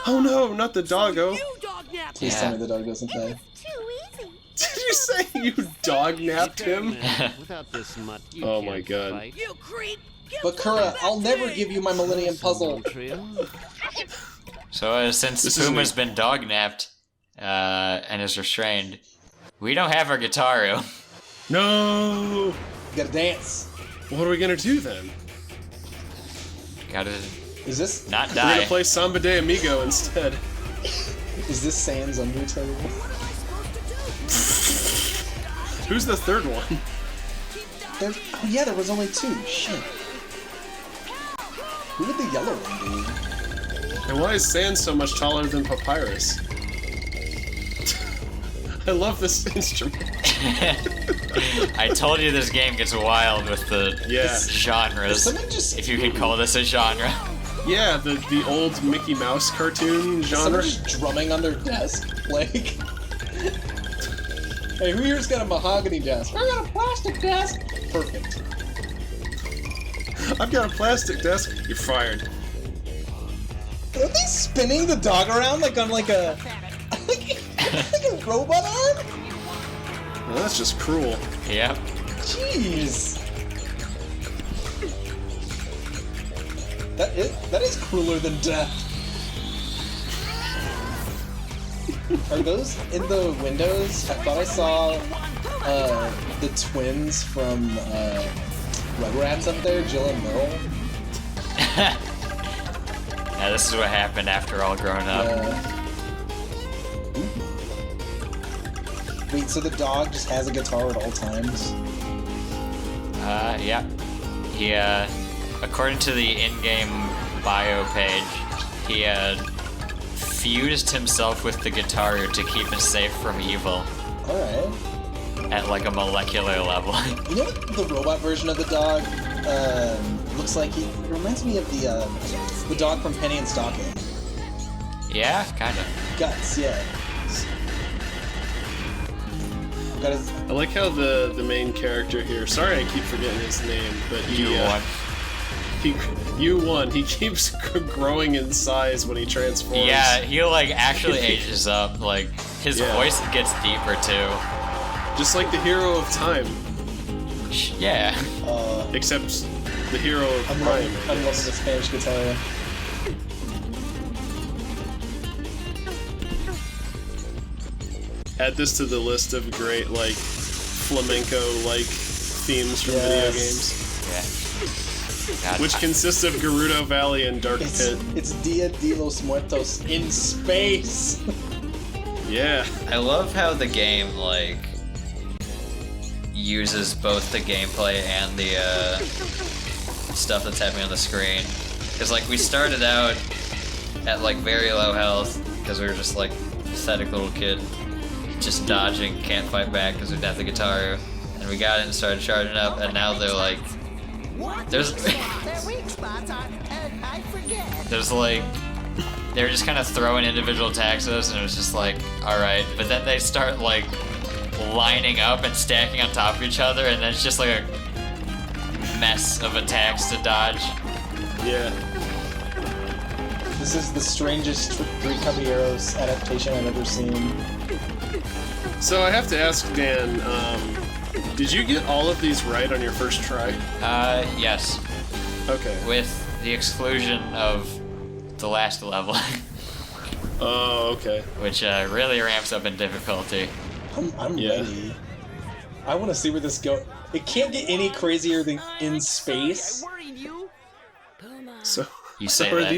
Oh no, not the doggo. You dog nap. Please tell me the dog doesn't play. Too easy. Did you say you dog napped him? Man, without this mutt, you Oh can't my God. fight. You creep. Get But Kura, back I'll to never me. give you my Millennium Puzzle. Trio. So since This is Puma's me. been dog-napped and is restrained, we don't have our Gitaroo. No. You gotta dance. What are we gonna do then? Gotta Is this not We're gonna die. play Samba de Amigo instead. Sans Undertale? Who's the third one? Oh yeah, there was only 2. Shit. Who did the yellow one do? And why is Sand so much taller than Papyrus? I love this instrument. I told you this game gets wild with the Yeah. genres. Someone just If you can call this a genre. Yeah, the old Mickey Mouse cartoon genre. someone just drumming on their desk, like. Hey, who here's got a mahogany desk? I got a plastic desk. Perfect. I've got a plastic desk. You're fired. Are they spinning the dog around like on like a like a robot arm? Well, that's just cruel. Yep. Jeez. That is crueler than death. Are those in the windows? I thought I saw the twins from Rugrats up there, Jill and Merle. Now this is what happened after all grown up. Wait, so the dog just has a guitar at all times? Yeah. He, according to the in-game bio page, he, fused himself with the Gitaroo to keep it safe from evil Alright. at like a molecular level. You know what the robot version of the dog looks like? It reminds me of the dog from Penny and Stocking. Yeah, kind of. Guts, yeah. Got his, I like how the main character here. Sorry, I keep forgetting his name, but he keeps growing in size when he transforms. Yeah, he like actually ages up. Like his voice gets deeper too. Just like the hero of time, Yeah. except the hero of I'm crime. loving the Spanish guitar. Add this to the list of great like flamenco-like themes from video games, Yeah. God, which consists of Gerudo Valley and Dark Pit. It's Dia de los Muertos in space. Yeah. I love how the game like uses both the gameplay and the stuff that's happening on the screen. Because like we started out at like very low health because we were just like pathetic little kid, just dodging, can't fight back because we didn't have the Gitaroo, and we got it and started charging up, and now they're like, there's like, they were just kind of throwing individual attacks at us, and it was just like, alright, but then they start like lining up and stacking on top of each other, and then it's just like a mess of attacks to dodge. Yeah. This is the strangest Three Caballeros adaptation I've ever seen. So I have to ask Dan, did you get all of these right on your first try? Yes. Okay. With the exclusion of the last level, Oh, okay. which really ramps up in difficulty. I'm ready. I want to see where this goes. It can't get any crazier than in space. So, You so say are that.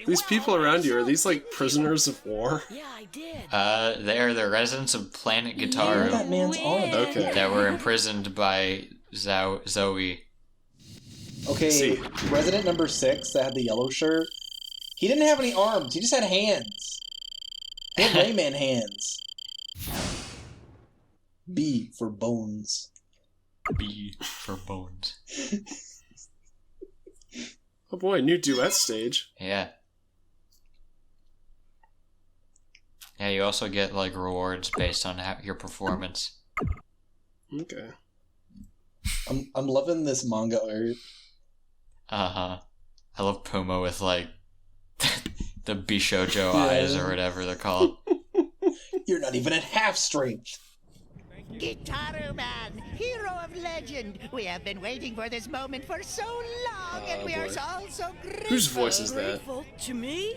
these people around you, are these like prisoners of war? Yeah, I did. They are the residents of Planet Look at Gitaroo that man's arm. Okay. that were imprisoned by Zoe. Okay, See. resident number 6 that had the yellow shirt. He didn't have any arms. He just had hands. He had Rayman hands. B for bones. B for bones. Oh boy, new duet stage. Yeah. Yeah, you also get like rewards based on your performance. Okay. I'm loving this manga art. Uh-huh. I love Puma with like the Bishojo eyes or whatever they're called. You're not even at half strength. Gitaroo Man, hero of legend. We have been waiting for this moment for so long, and we are boy. all so grateful. Whose voice is that? Grateful to me?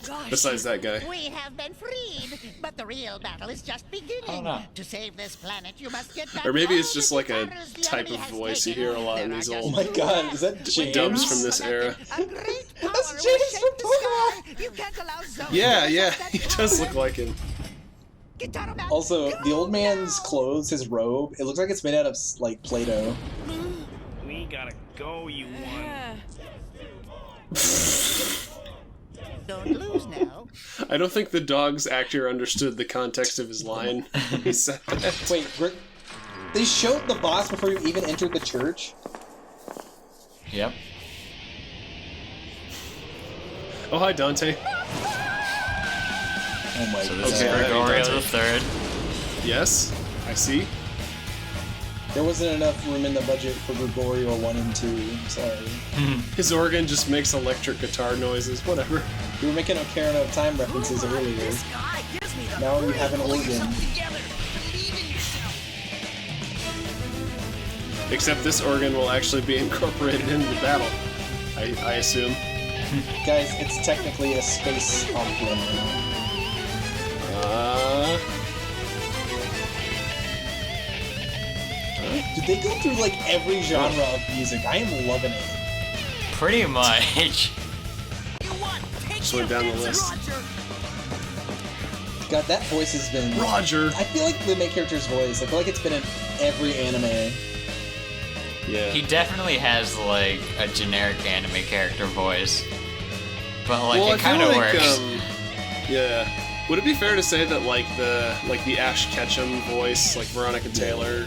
Gosh. Besides that guy. We have been freed, but the real battle is just beginning. Oh, no. To save this planet, you must get back Or maybe all it's just the like a Gitarus the type enemy of has voice you taken. hear a lot in There these are Oh old my god, is that James? dubs from this era. A great power That's will James shake from the Pokemon. sky. You can't allow Zoe Yeah, to yeah, possess he that does power. look like him. Gitaroo Man, Also, the old go man's now. clothes, his robe, it looks like it's made out of like Play-Doh. We gotta go, you one. Yeah. Don't lose now. I don't think the dog's actor understood the context of his line. He said that. Wait, they showed the boss before you even entered the church? Yep. Oh, hi, Dante. Oh my So this god. is Okay, Gregorio Dante. the Third. Yes, I see. There wasn't enough room in the budget for Gregorio 1 and 2. I'm sorry. His organ just makes electric guitar noises, whatever. You were making Ocarina of Time references earlier. Now you have an organ. Except this organ will actually be incorporated into the battle, I assume. Guys, it's technically a space opera now. Did they go through like every genre of music? I am loving it. Pretty much. Just went down the list. God, that voice has been... Roger! I feel like the main character's voice, I feel like it's been in every anime. Yeah. He definitely has like a generic anime character voice. But like Well, I it kind of feel like, works. Yeah. Would it be fair to say that like the Ash Ketchum voice, like Veronica Taylor,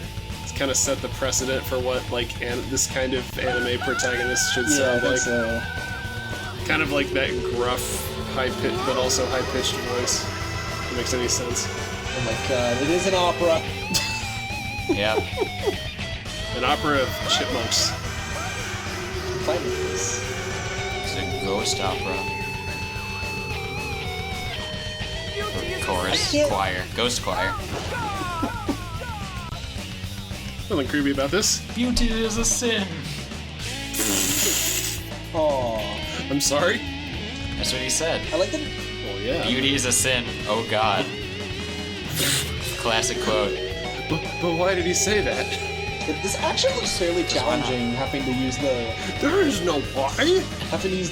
kind of set the precedent for what like this kind of anime protagonist should sound like? So. Kind of like that gruff, high pitch, but also high pitched voice. If it makes any sense. Oh my god, it is an opera. Yep. An opera of chipmunks. Finding this. It's a ghost opera. Or chorus, choir, ghost choir. Nothing creepy about this. Beauty is a sin. Oh, I'm sorry. That's what he said. I like that. Well, yeah. Beauty is a sin. Oh God. Classic quote. But why did he say that? This actually looks fairly challenging, having to use the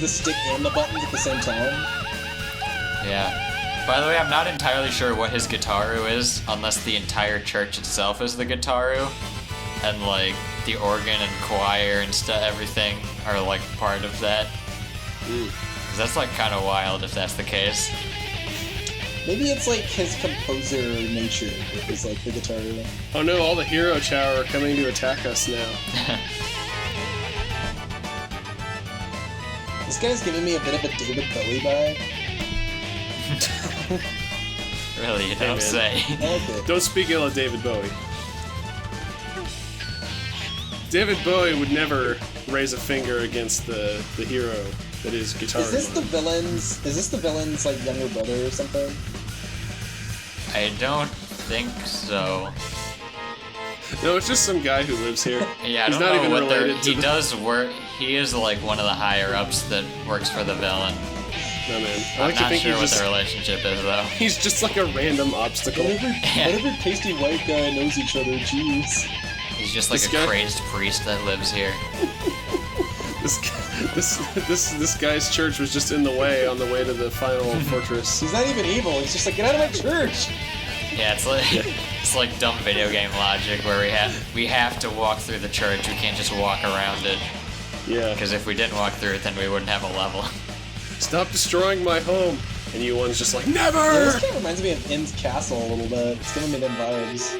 stick and the buttons at the same time. Yeah. By the way, I'm not entirely sure what his Gitaroo is, unless the entire church itself is the Gitaroo, and like the organ and choir and stuff, everything are like part of that. Cause that's like kind of wild if that's the case. Maybe it's like his composer nature is like the Gitaroo. Oh no, all the hero chow are coming to attack us now. This guy's giving me a bit of a David Bowie vibe. Really, you don't say. I like it. Don't speak ill of David Bowie. David Bowie would never raise a finger against the hero that is Gitaroo. Is this the villain's like younger brother or something? I don't think so. No, it's just some guy who lives here. Yeah, I He's don't not know even what related to he does work. He is like one of the higher ups that works for the villain. No man. I I'm like to not think sure what he's the just, relationship is though. he's just like a random obstacle. Whatever pasty white guy knows each other, jeez. He's just like This a guy- crazed priest that lives here. This guy's church was just in the way on the way to the final fortress. He's not even evil, he's just like, get out of my church! Yeah, it's like dumb video game logic where we have to walk through the church. We can't just walk around it Yeah. because if we didn't walk through it, then we wouldn't have a level. Stop destroying my home. And you one's just like, never! Yeah, this kind of reminds me of In's Castle a little bit. It's giving me them vibes.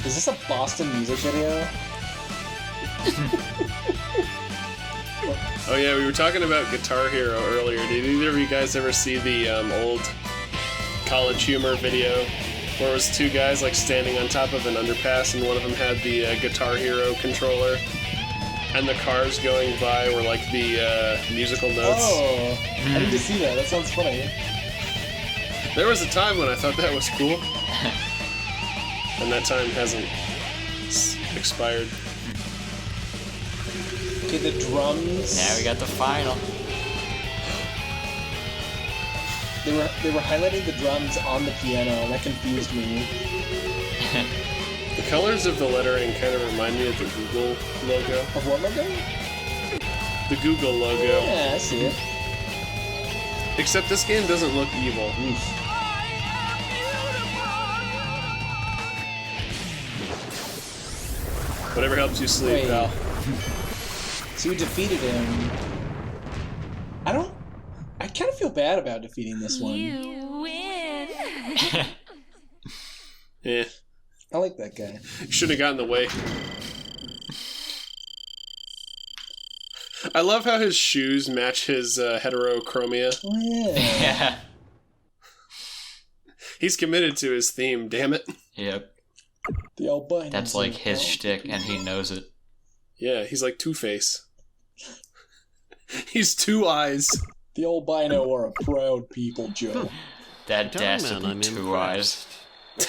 Is this a Boston music video? Oh yeah, we were talking about Guitar Hero earlier. Did either of you guys ever see the old College Humor video where it was two guys like standing on top of an underpass and one of them had the Guitar Hero controller and the cars going by were like the musical notes? Oh, I need to see that. That sounds funny. There was a time when I thought that was cool. And that time hasn't expired. Okay, the drums. Now we got the final. They were highlighting the drums on the piano, and that confused me. The colors of the lettering kind of remind me of the Google logo. Of what logo? The Google logo. Yeah, I see it. Except this game doesn't look evil. Oof. Whatever helps you sleep, Wait. pal. So you defeated him. I kind of feel bad about defeating this one. You win. Yeah. I like that guy. You shouldn't have gotten in the way. I love how his shoes match his heterochromia. Oh yeah. Yeah. He's committed to his theme, damn it. Yep. The albino. That's like his shtick, and he knows it. Yeah, he's like Two-Face. He's two eyes. The albino are a proud people, Joe. That Tell me, dastardly man, I'm two eyes.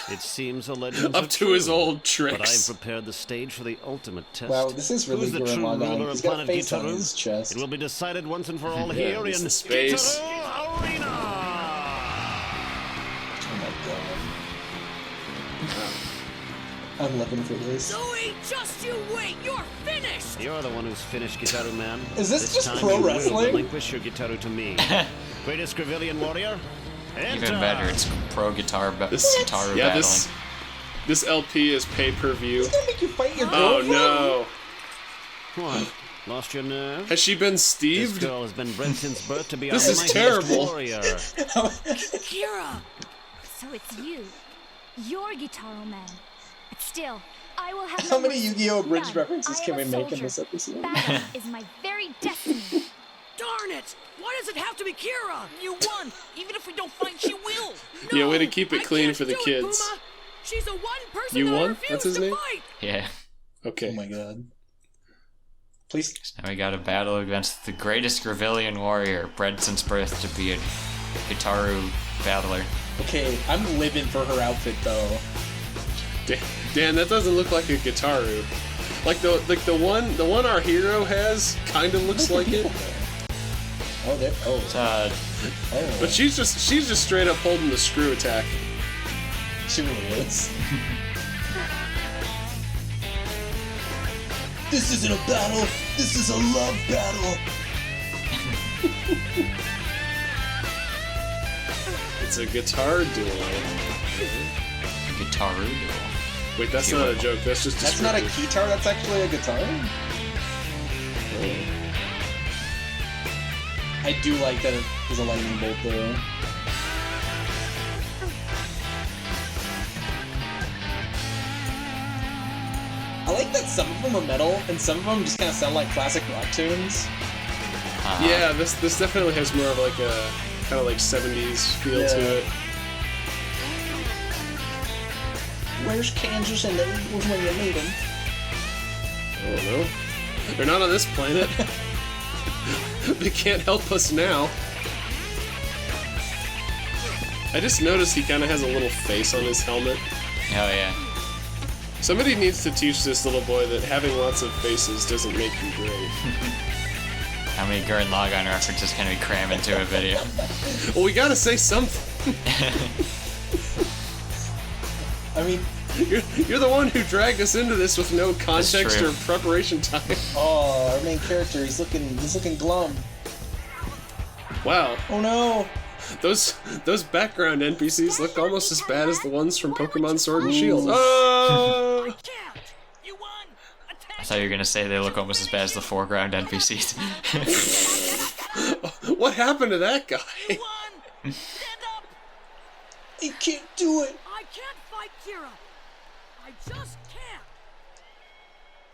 It seems the legends Up are to his true, old but I've tricks. prepared the stage for the ultimate test. Wow, this is really Who's the Gurren true Lagann. ruler He's of got a planet face on Gitaroo? his chest. It will be decided once and for all Yeah, here it's in the space. Gitaroo Arena. Oh my god. I'm looking for this. Zoe, just you wait! You're finished! You're the one who's finished, Gitaroo Man. Is this just time pro you will wrestling? relinquish your Gitaroo to me. Greatest Gravillian warrior. Even Enter. better, it's pro guitar This- Gitaroo yeah, battling. this LP is pay-per-view. He's gonna make you fight your Oh girlfriend? no. What? Lost your nerve? Has she been This Steved? girl has been bred since birth to be This our is mightiest terrible. warrior. Kira! So it's you. You're Gitaroo Man. But still, I will have How no many mercy. Yu-Gi-Oh! Abridged None. references I can am we a make in soldier. this episode? Battle is my very destiny. Darn it! Why does it have to be Kira? You won. Even if we don't fight, she will. Yeah, way to keep it I clean can't for the do it, kids. Puma. She's a one person You that I won? refuse That's his to name? fight. Yeah. Okay. Oh my god. Please. Now we got a battle against the greatest Gravillian warrior, bred since birth to be a Gitaroo battler. Okay, I'm living for her outfit though. Dan, that doesn't look like a Gitaroo. Like the one our hero has kind of looks like it. Oh, there. Oh. Oh. But she's just straight up holding the screw attack. She really is. This isn't a battle. This is a love battle. It's a guitar duel. Gitaroo duel. Wait, that's not a joke. That's just That's not a descriptive. guitar. That's actually a guitar. I do like that it is a lightning bolt though. I like that some of them are metal and some of them just kind of sound like classic rock tunes. Yeah, this definitely has more of like a kind of like 70s feel to it. Where's Kansas and the Eagles when you need them? I don't know. They're not on this planet. They can't help us now. I just noticed he kind of has a little face on his helmet. Oh yeah. Somebody needs to teach this little boy that having lots of faces doesn't make you great. How many Gurren Lagann references can we cram into a video? Well, we gotta say something. I mean, You're the one who dragged us into this with no context true. or preparation time. oh, our main character, he's looking glum. Wow, Oh no! those background NPCs look almost as bad as the ones from Pokemon Sword and Shield. Oh! Can't. You won. I Attack. thought you were gonna say they look almost as bad as the foreground NPCs. What happened to that guy? You won. Stand up. He can't do it! I can't fight Kira. I just can't.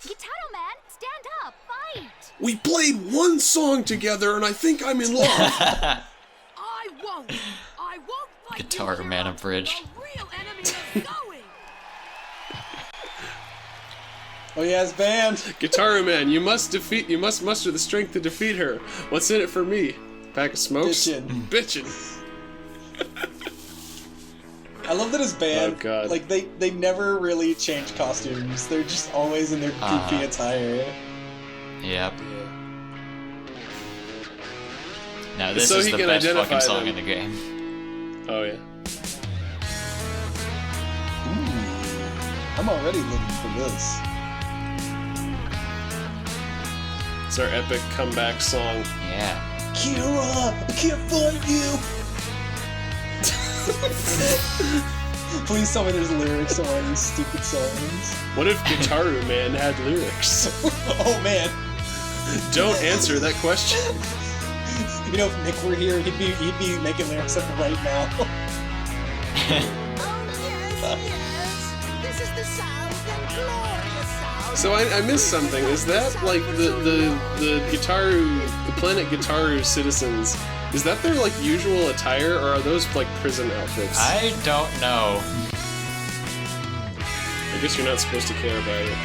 Gitaroo Man, stand up, fight! We played one song together and I think I'm in love. I won't. I won't fight Guitar you, Man Kira. abridged. The real enemy is Zoe. Oh yeah, it's banned! Gitaroo Man, you must muster the strength to defeat her. What's in it for me? Pack of smokes? Bitchin'. Bitchin'. I love that his band, Oh, God. like, they never really change costumes. They're just always in their goofy attire. Yep. Now this So is he the can best identify fucking song them. in the game. Oh yeah. I'm already looking for this. It's our epic comeback song. Yeah. Kira! I can't find you! Please tell me there's lyrics to all these stupid songs. What if Gitaroo Man had lyrics? Oh man! Don't answer that question. You know, if Nick were here, he'd be making lyrics up right now. Oh, yes. This is the sound, the glorious sound. So I missed something. Is that like the Gitaroo, the planet Gitaroo citizens? Is that their like usual attire, or are those like prison outfits? I don't know. I guess you're not supposed to care about it.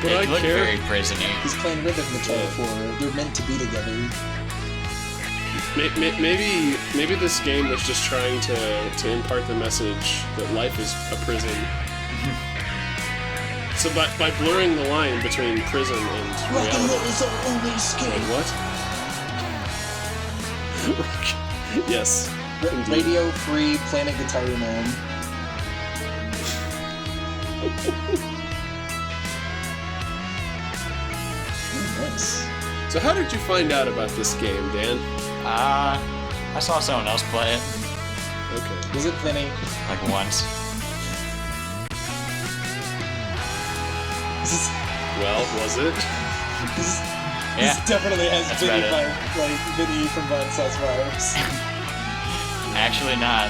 But They I look care. very prisony. He's playing rhythm guitar for her. They're meant to be together. Maybe this game was just trying to impart the message that life is a prison. So by blurring the line between prison and Rock and roll reality. is our only escape. What? Yes. indeed. Radio-free Planet Guitar Man. Nice. So how did you find out about this game, Dan? I saw someone else play it, Okay. Is it Vinny? like once. Is this... Well, was it? This definitely has That's Vinny, better. Vinny from Bud Sauce vibes. Actually not.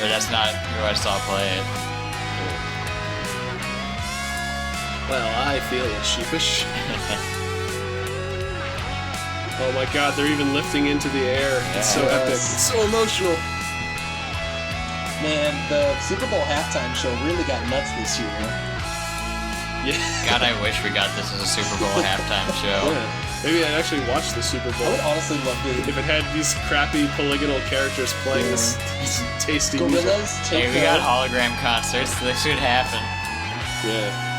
Or that's not who I saw play it. Well, I feel sheepish. Oh my god, they're even lifting into the air. It's so epic. It's so emotional. Man, the Super Bowl halftime show really got nuts this year. Yeah. God, I wish we got this as a Super Bowl halftime show. Yeah. Maybe I'd actually watch the Super I Bowl would honestly love to. if it had these crappy polygonal characters playing this tasty music. Gorillas take Hey, we got hologram concerts. This should happen. Yeah.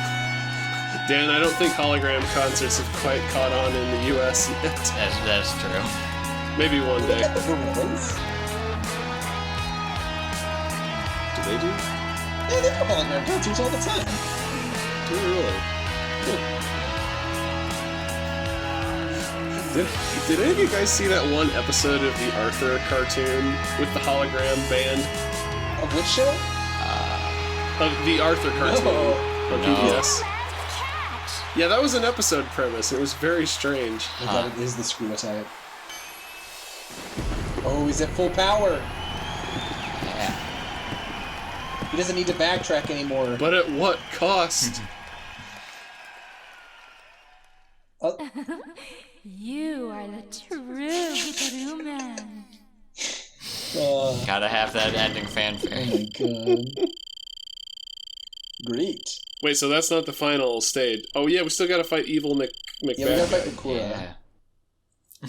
Dan, I don't think hologram concerts have quite caught on in the US yet. That's true. Maybe one Look day. at the gorillas. Do they do? Yeah, they have hologram concerts all the time. Do they really? Did any of you guys see that one episode of the Arthur cartoon with the hologram band? Of which show? Of the Arthur cartoon on No. PBS? Yeah, that was an episode premise. It was very strange. I thought it is the screw attack. Oh, he's at full power. Yeah. He doesn't need to backtrack anymore. But at what cost? You are the true Gitaroo man. Gotta have that ending Oh fanfare. my god. Great. Wait, so that's not the final stage. Oh yeah, we still gotta fight evil Yeah, we gotta Macbeth. fight Ukura. Yeah.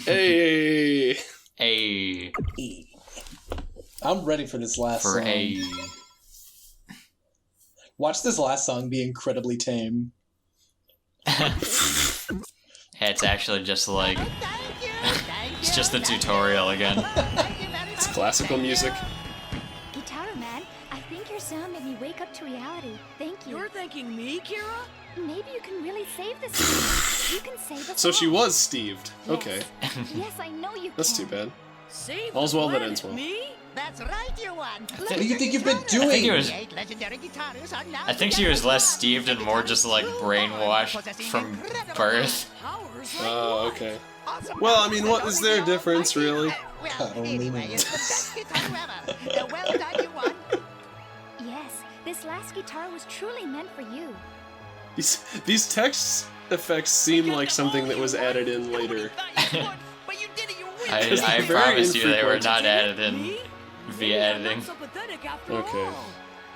Hey! A I'm ready for this last for song. a. Watch this last song be incredibly tame. It's actually just like it's just the tutorial again. It's classical music. Gitaroo man, I think your sound made me wake up to reality. Thank you. You're thanking me, Kira? Maybe you can really save this song. You can save us So all. she was Steved. Yes. Okay. Yes, I know you That's can. too bad. Save All's the well that planet, ends well. Me? That's right, you one. What do you think you've been I think doing? it was. The 8 legendary guitarists are now I think she was less Steved and more just like brainwashed from birth. Powers like Oh, what? okay. Well, I mean, what is their difference, really? God only Anyway, it's the best guitar ever. Well done, you one. Yes, this last guitar was truly meant for you. These text effects seem like something that was added in later. But you did it, you win. I they're very promise you they were infrequent. not added in Me? via I'm editing. not so pathetic after Okay. all.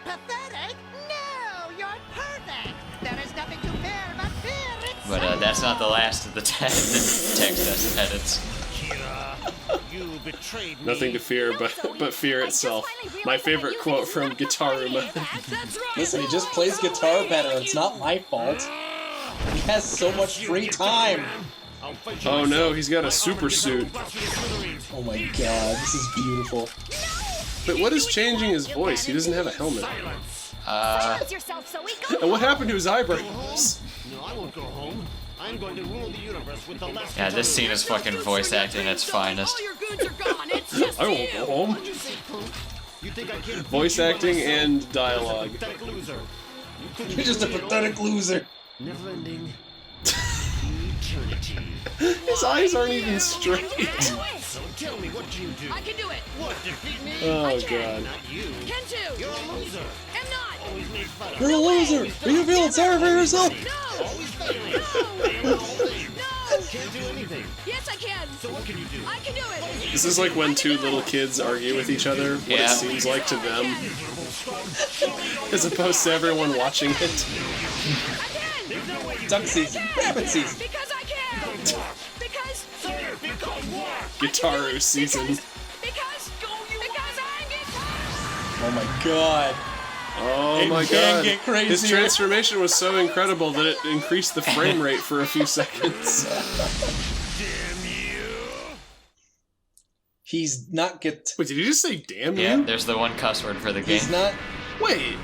Pathetic? No, you're perfect. There is nothing to fear but fear itself. But that's not the last of the text edits. You betrayed me. Nothing to fear but fear I just itself. finally realized My that favorite music quote is from not for Gitaroo. playing. That's right. Listen, he just plays guitar better. It's not my fault. He has so much free time. Oh no, he's got a super suit. Oh my god, this is beautiful. But what is changing his voice? He doesn't have a helmet. Silence yourself, so we go. And what happened to his eyebrows? No, I won't go home. I'm going to rule the universe with the last. Yeah, this scene is fucking voice acting at its finest. All your goons are gone. It's just I won't you. go home. What'd you say, Pooh? You think I can't Voice beat you by acting myself? and dialogue. Pathetic loser. You couldn't You're just a beat me at all. pathetic loser. Never-ending eternity. His eyes aren't even straight. Do it. So tell me, what you do? I can do it. What, defeat me? Oh I can. god. Not you. Can too. You're a loser. Am not. Always made fun of. You're a loser. Are you feeling sorry for yourself? No. Always failing. No. Failing all things. No. Can't do anything. Yes, I can. So what can you do? I can do it. This is like when two little kids argue with each other, what Yeah. it seems like to them, as opposed to everyone watching it. I can. Duck season. Rabbit season. Because I can. Because. Gitaroo season. Because I'm Gitaroo. Oh my god. Oh It my can god. get crazier. His transformation was so incredible that it increased the frame rate for a few seconds. He's not get. Wait, did you just say damn Yeah, you? there's the one cuss word for the game. He's not. Wait.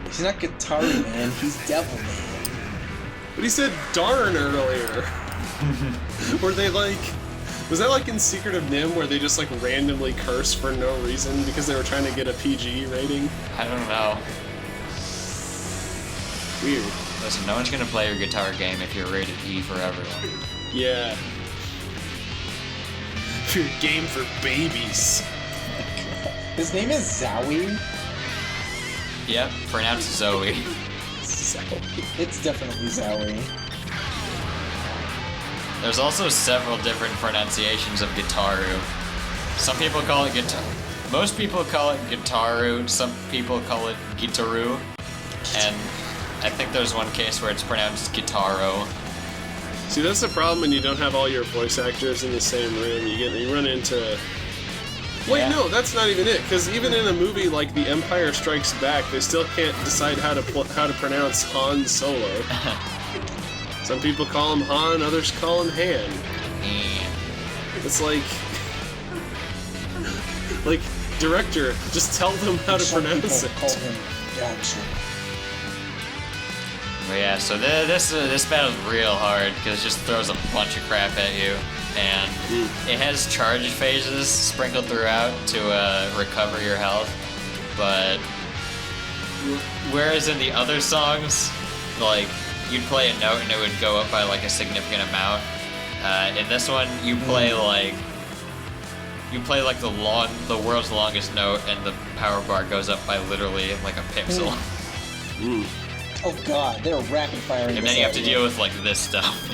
He's not Guitaroo man. He's Devil man. But he said darn earlier. Were they like... Was that like in Secret of Nim where they just like randomly curse for no reason because they were trying to get a PG rating? I don't know. Weird. Listen, no one's gonna play your guitar game if you're rated E for everyone. Yeah. Your game for babies. His name is Zowie. Yep, pronounced Zoe. Zowie. It's definitely Zowie. There's also several different pronunciations of Gitaroo. Some people call it most people call it Gitaroo, some people call it Gitaroo, and I think there's one case where it's pronounced Gitaro. See, that's the problem when you don't have all your voice actors in the same room. You run into... Wait, Yeah. no, that's not even it. Because even in a movie like The Empire Strikes Back, they still can't decide how to pronounce Han Solo. Some people call him Han, others call him Han. It's like, director, just tell them how to Some pronounce people it. call him Gotcha. But yeah, so this battle's real hard because it just throws a bunch of crap at you, and it has charge phases sprinkled throughout to recover your health. But whereas in the other songs, like you'd play a note and it would go up by like a significant amount, in this one you play like the world's longest note, and the power bar goes up by literally like a pixel. Oh god, they're rapid firing. And then you have to deal with like this stuff.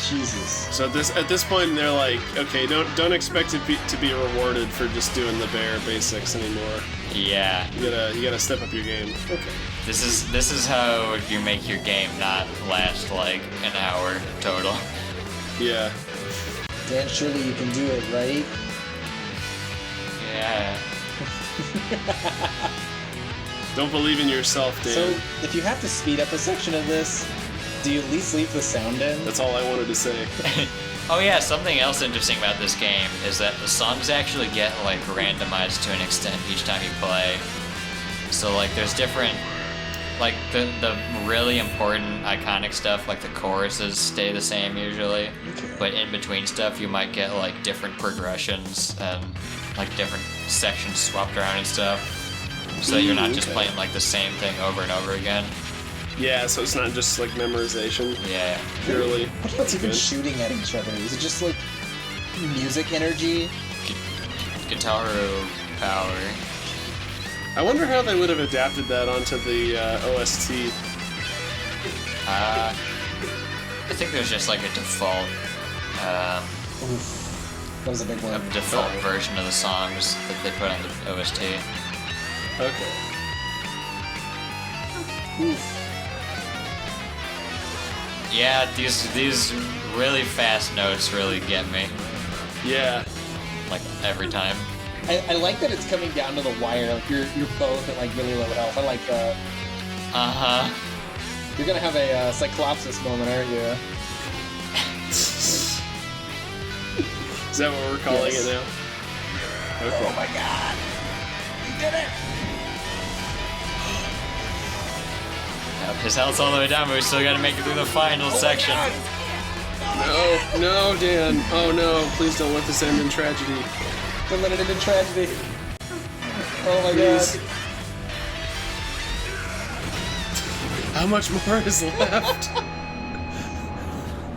Jesus. So at this point, they're like, okay, don't expect to be rewarded for just doing the bare basics anymore. Yeah. You gotta step up your game. Okay. This is how you make your game not last like an hour total. Yeah. Dan, surely you can do it, right? Yeah. Don't believe in yourself, Dan. So, if you have to speed up a section of this, do you at least leave the sound in? That's all I wanted to say. Oh yeah, something else interesting about this game is that the songs actually get like randomized to an extent each time you play. So like there's different, like the really important iconic stuff, like the choruses stay the same usually, but in between stuff you might get like different progressions and like different sections swapped around and stuff. So you're not just playing like the same thing over and over again. Yeah, so it's not just like memorization. Yeah. Purely. What's even shooting at each other? Is it just like music energy? Gitaroo power. I wonder how they would have adapted that onto the OST. I think there's just like a default, Oof. That was a big one. a default version of the songs that they put on the OST. Okay. Oof. Yeah, these really fast notes really get me, Yeah. like every time. I like that it's coming down to the wire. Like you're both at like really low health. I like You're gonna have a Cyclopsis moment, aren't you? Is that what we're calling Yes. it now? Okay. Oh my god! You did it! Yep, his health's all the way down, but we still gotta make it through the final section. No, Dan. Oh no, please don't let this end in tragedy. Don't let it end in tragedy. Oh my Please. god. How much more is left?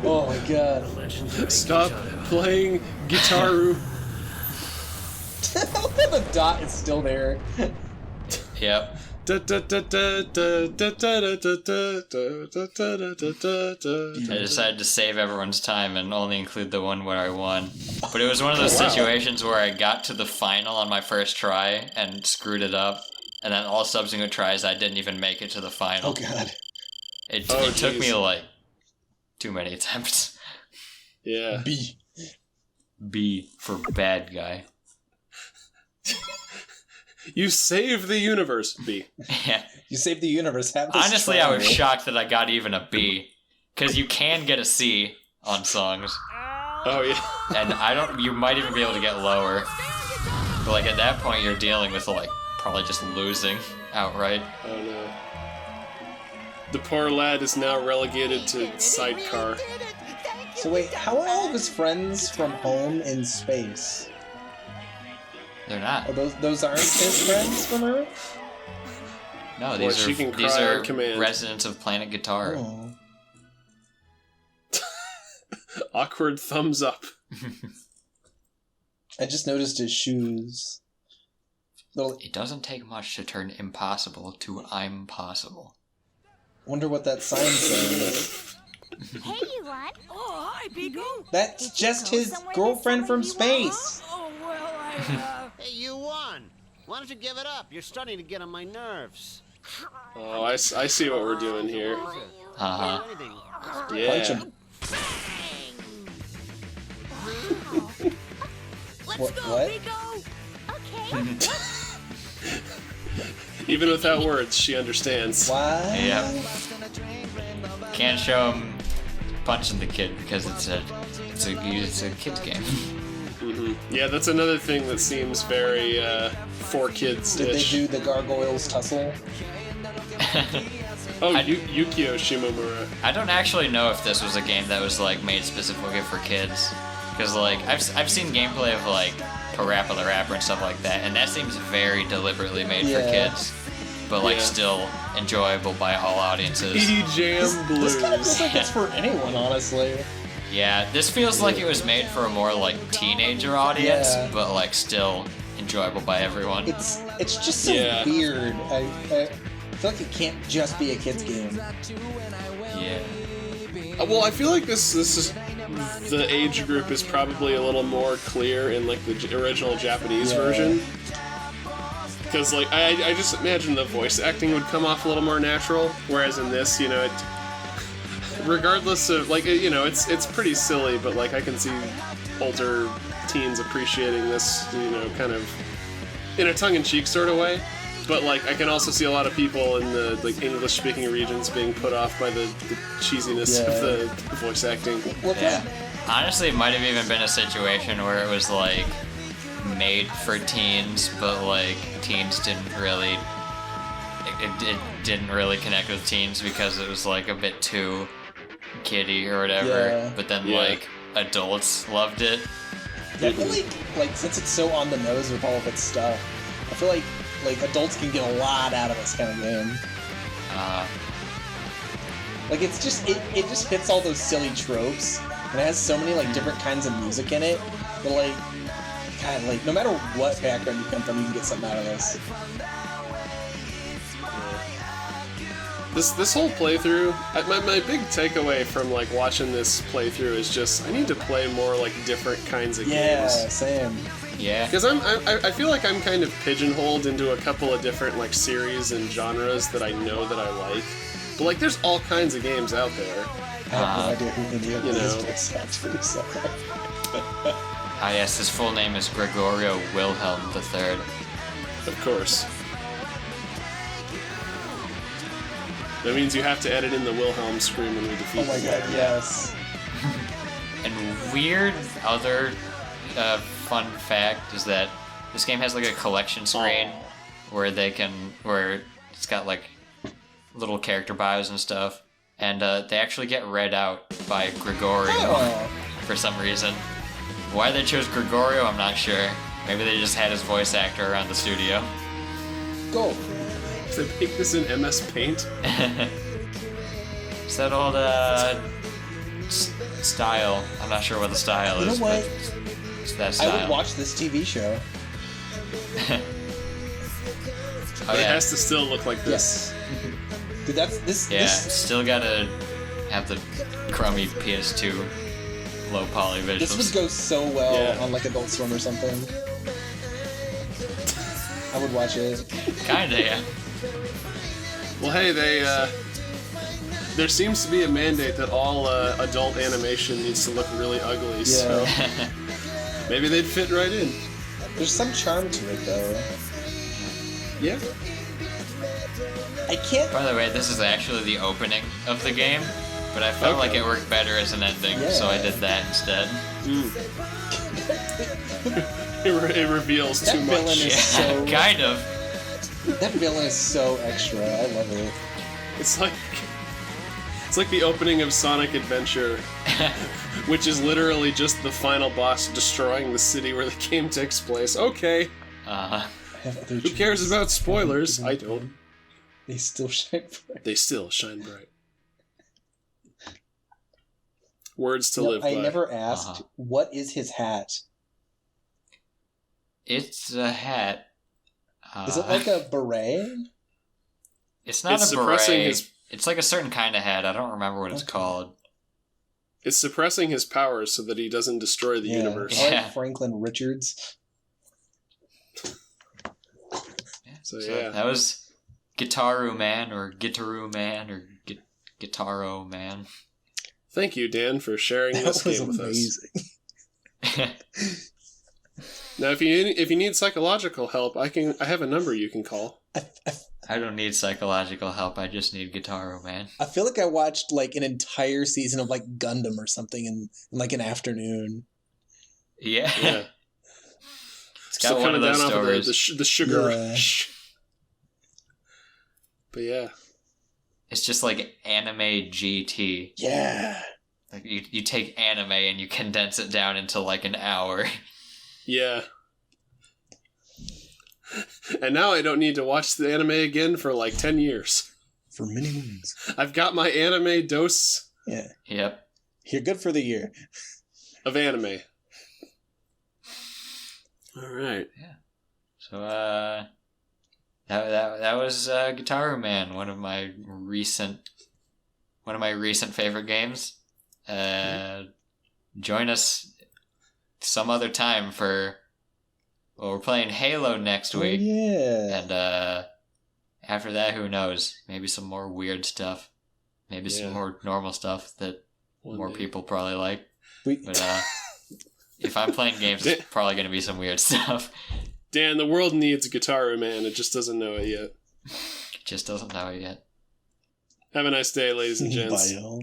Oh my god. Stop playing Gitaroo. The dot is still there. Yep. I decided to save everyone's time and only include the one where I won. But it was one of those situations where I got to the final on my first try and screwed it up, and then all subsequent tries I didn't even make it to the final. Oh god. It Oh, took me geez. like too many attempts. Yeah. B for bad guy. You save the universe, B. Yeah. You saved the universe. Have this Honestly, I was triangle. shocked that I got even a B, because you can get a C on songs, Oh yeah. and you might even be able to get lower. But like at that point, you're dealing with like probably just losing outright. Oh no. The poor lad is now relegated to sidecar. So wait, how are all of his friends from home in space? They're not. Are those aren't his friends from Earth? No, Boy, she can cry on command. residents of Planet Guitar. Oh. Awkward thumbs up. I just noticed his shoes. It doesn't take much to turn impossible to I'm possible. Wonder what that sign says. Hey, you want? Oh, hi, Pico. That's just his somewhere girlfriend from this summer you want? space. Oh, well, Hey, you won. Why don't you give it up? You're starting to get on my nerves. Oh, I see what we're doing here. Uh-huh. Anything. Punch Yeah. him. let's What- go, what? Pico. Okay. Even without words, she understands. What? Yep. Can't show him punching the kid because it's a kid's game. Yeah, that's another thing that seems very for kids. Did they do the gargoyles tussle? Oh, Yukio Shimomura. I don't actually know if this was a game that was like made specifically for kids, because like I've seen gameplay of like Parappa the Rapper and stuff like that, and that seems very deliberately made for Yeah. kids, but like Yeah. still enjoyable by all audiences. E-Jam Blues. This kind of feels like it's for anyone, honestly. Yeah, this feels like it was made for a more like teenager audience, Yeah. but like still enjoyable by everyone. It's just so Yeah. weird. I feel like it can't just be a kid's game. Yeah. Well, I feel like this is the age group is probably a little more clear in like the original Japanese Yeah. version. Because like I just imagine the voice acting would come off a little more natural, whereas in this, you know, it regardless of like you know, it's pretty silly, but like I can see older teens appreciating this, you know, kind of in a tongue-in-cheek sort of way. But like I can also see a lot of people in the like English-speaking regions being put off by the cheesiness Yeah. of the voice acting. Well, Yeah. Honestly, it might have even been a situation where it was like made for teens, but like teens didn't really. It didn't really connect with teens because it was like a bit too kiddie or whatever. Yeah. But then Yeah. like adults loved it. I feel like since it's so on the nose with all of its stuff, I feel like adults can get a lot out of this kind of game. Like it's just it just hits all those silly tropes, and it has so many like different kinds of music in it. But like, God, like no matter what background you come from, you can get something out of this. This whole playthrough, my big takeaway from like watching this playthrough is just I need to play more like different kinds of Yeah, games. same. Yeah. Because I feel like I'm kind of pigeonholed into a couple of different like series and genres that I know that I like. But like there's all kinds of games out there. I have no idea who any of you these know. voice actors are. Ah, yes, his full name is Gregorio Wilhelm III. Of course. That means you have to edit in the Wilhelm scream when we defeat Oh my the god, yes. And weird other fun fact is that this game has like a collection screen where it's got like little character bios and stuff, and they actually get read out by Gregorio Oh. for some reason. Why they chose Gregorio, I'm not sure. Maybe they just had his voice actor around the studio. Go. They make this in MS Paint? It's that old style. I'm not sure what the style You know is, what? but it's that I style. would watch this TV show. Oh It yeah, has to still look like this. Yes. Dude, that's this. yeah. This, Still gotta have the crummy PS2 low poly visuals. this would go so well Yeah. on like Adult Swim or something. I would watch it. Kinda, yeah. Well, hey, there seems to be a mandate that all adult animation needs to look really ugly, so maybe they'd fit right in. There's some charm to it though. Yeah. I can't. By the way, this is actually the opening of the game, but I felt like Okay. it worked better as an ending, so I did that instead. It reveals That too villain much. is so. Kind of. That villain is so extra. I love it. It's like the opening of Sonic Adventure, which is literally just the final boss destroying the city where the game takes place. Okay, I have other who cares about spoilers? I don't. They still shine bright. They still shine bright. Words to No, live I by. never asked, what is his hat? It's a hat. Is it like a beret? It's not It's a suppressing beret. his- It's like a certain kind of hat. I don't remember what it's called. It's suppressing his powers so that he doesn't destroy the universe. I like Yeah. Franklin Richards. So yeah. That was Gitaroo Man or Gitaroo Man or Gitaro Man. Thank you, Dan, for sharing this That was game with us. amazing. Now, if you need psychological help, I have a number you can call. I don't need psychological help. I just need Gitaro Man. I feel like I watched like an entire season of like Gundam or something in like an afternoon. Yeah. Yeah. It's got one of those stories. The sugar Yeah. rush. But yeah. It's just like anime GT. Yeah. Like you take anime and you condense it down into like an hour. Yeah. And now I don't need to watch the anime again for like 10 years. For many moons. I've got my anime dose Yeah. Yep. You're good for the year. of anime. All right. So that was Gitaroo Man, one of my recent favorite games. Join us some other time for we're playing Halo next week. Yeah. And after that, who knows? Maybe some more weird stuff. Maybe some more normal stuff that more people probably like. But if I'm playing games, it's probably going to be some weird stuff. Dan, the world needs Gitaroo Man. It just doesn't know it yet. Just doesn't know it yet. Have a nice day, ladies and gents. Bye, y'all.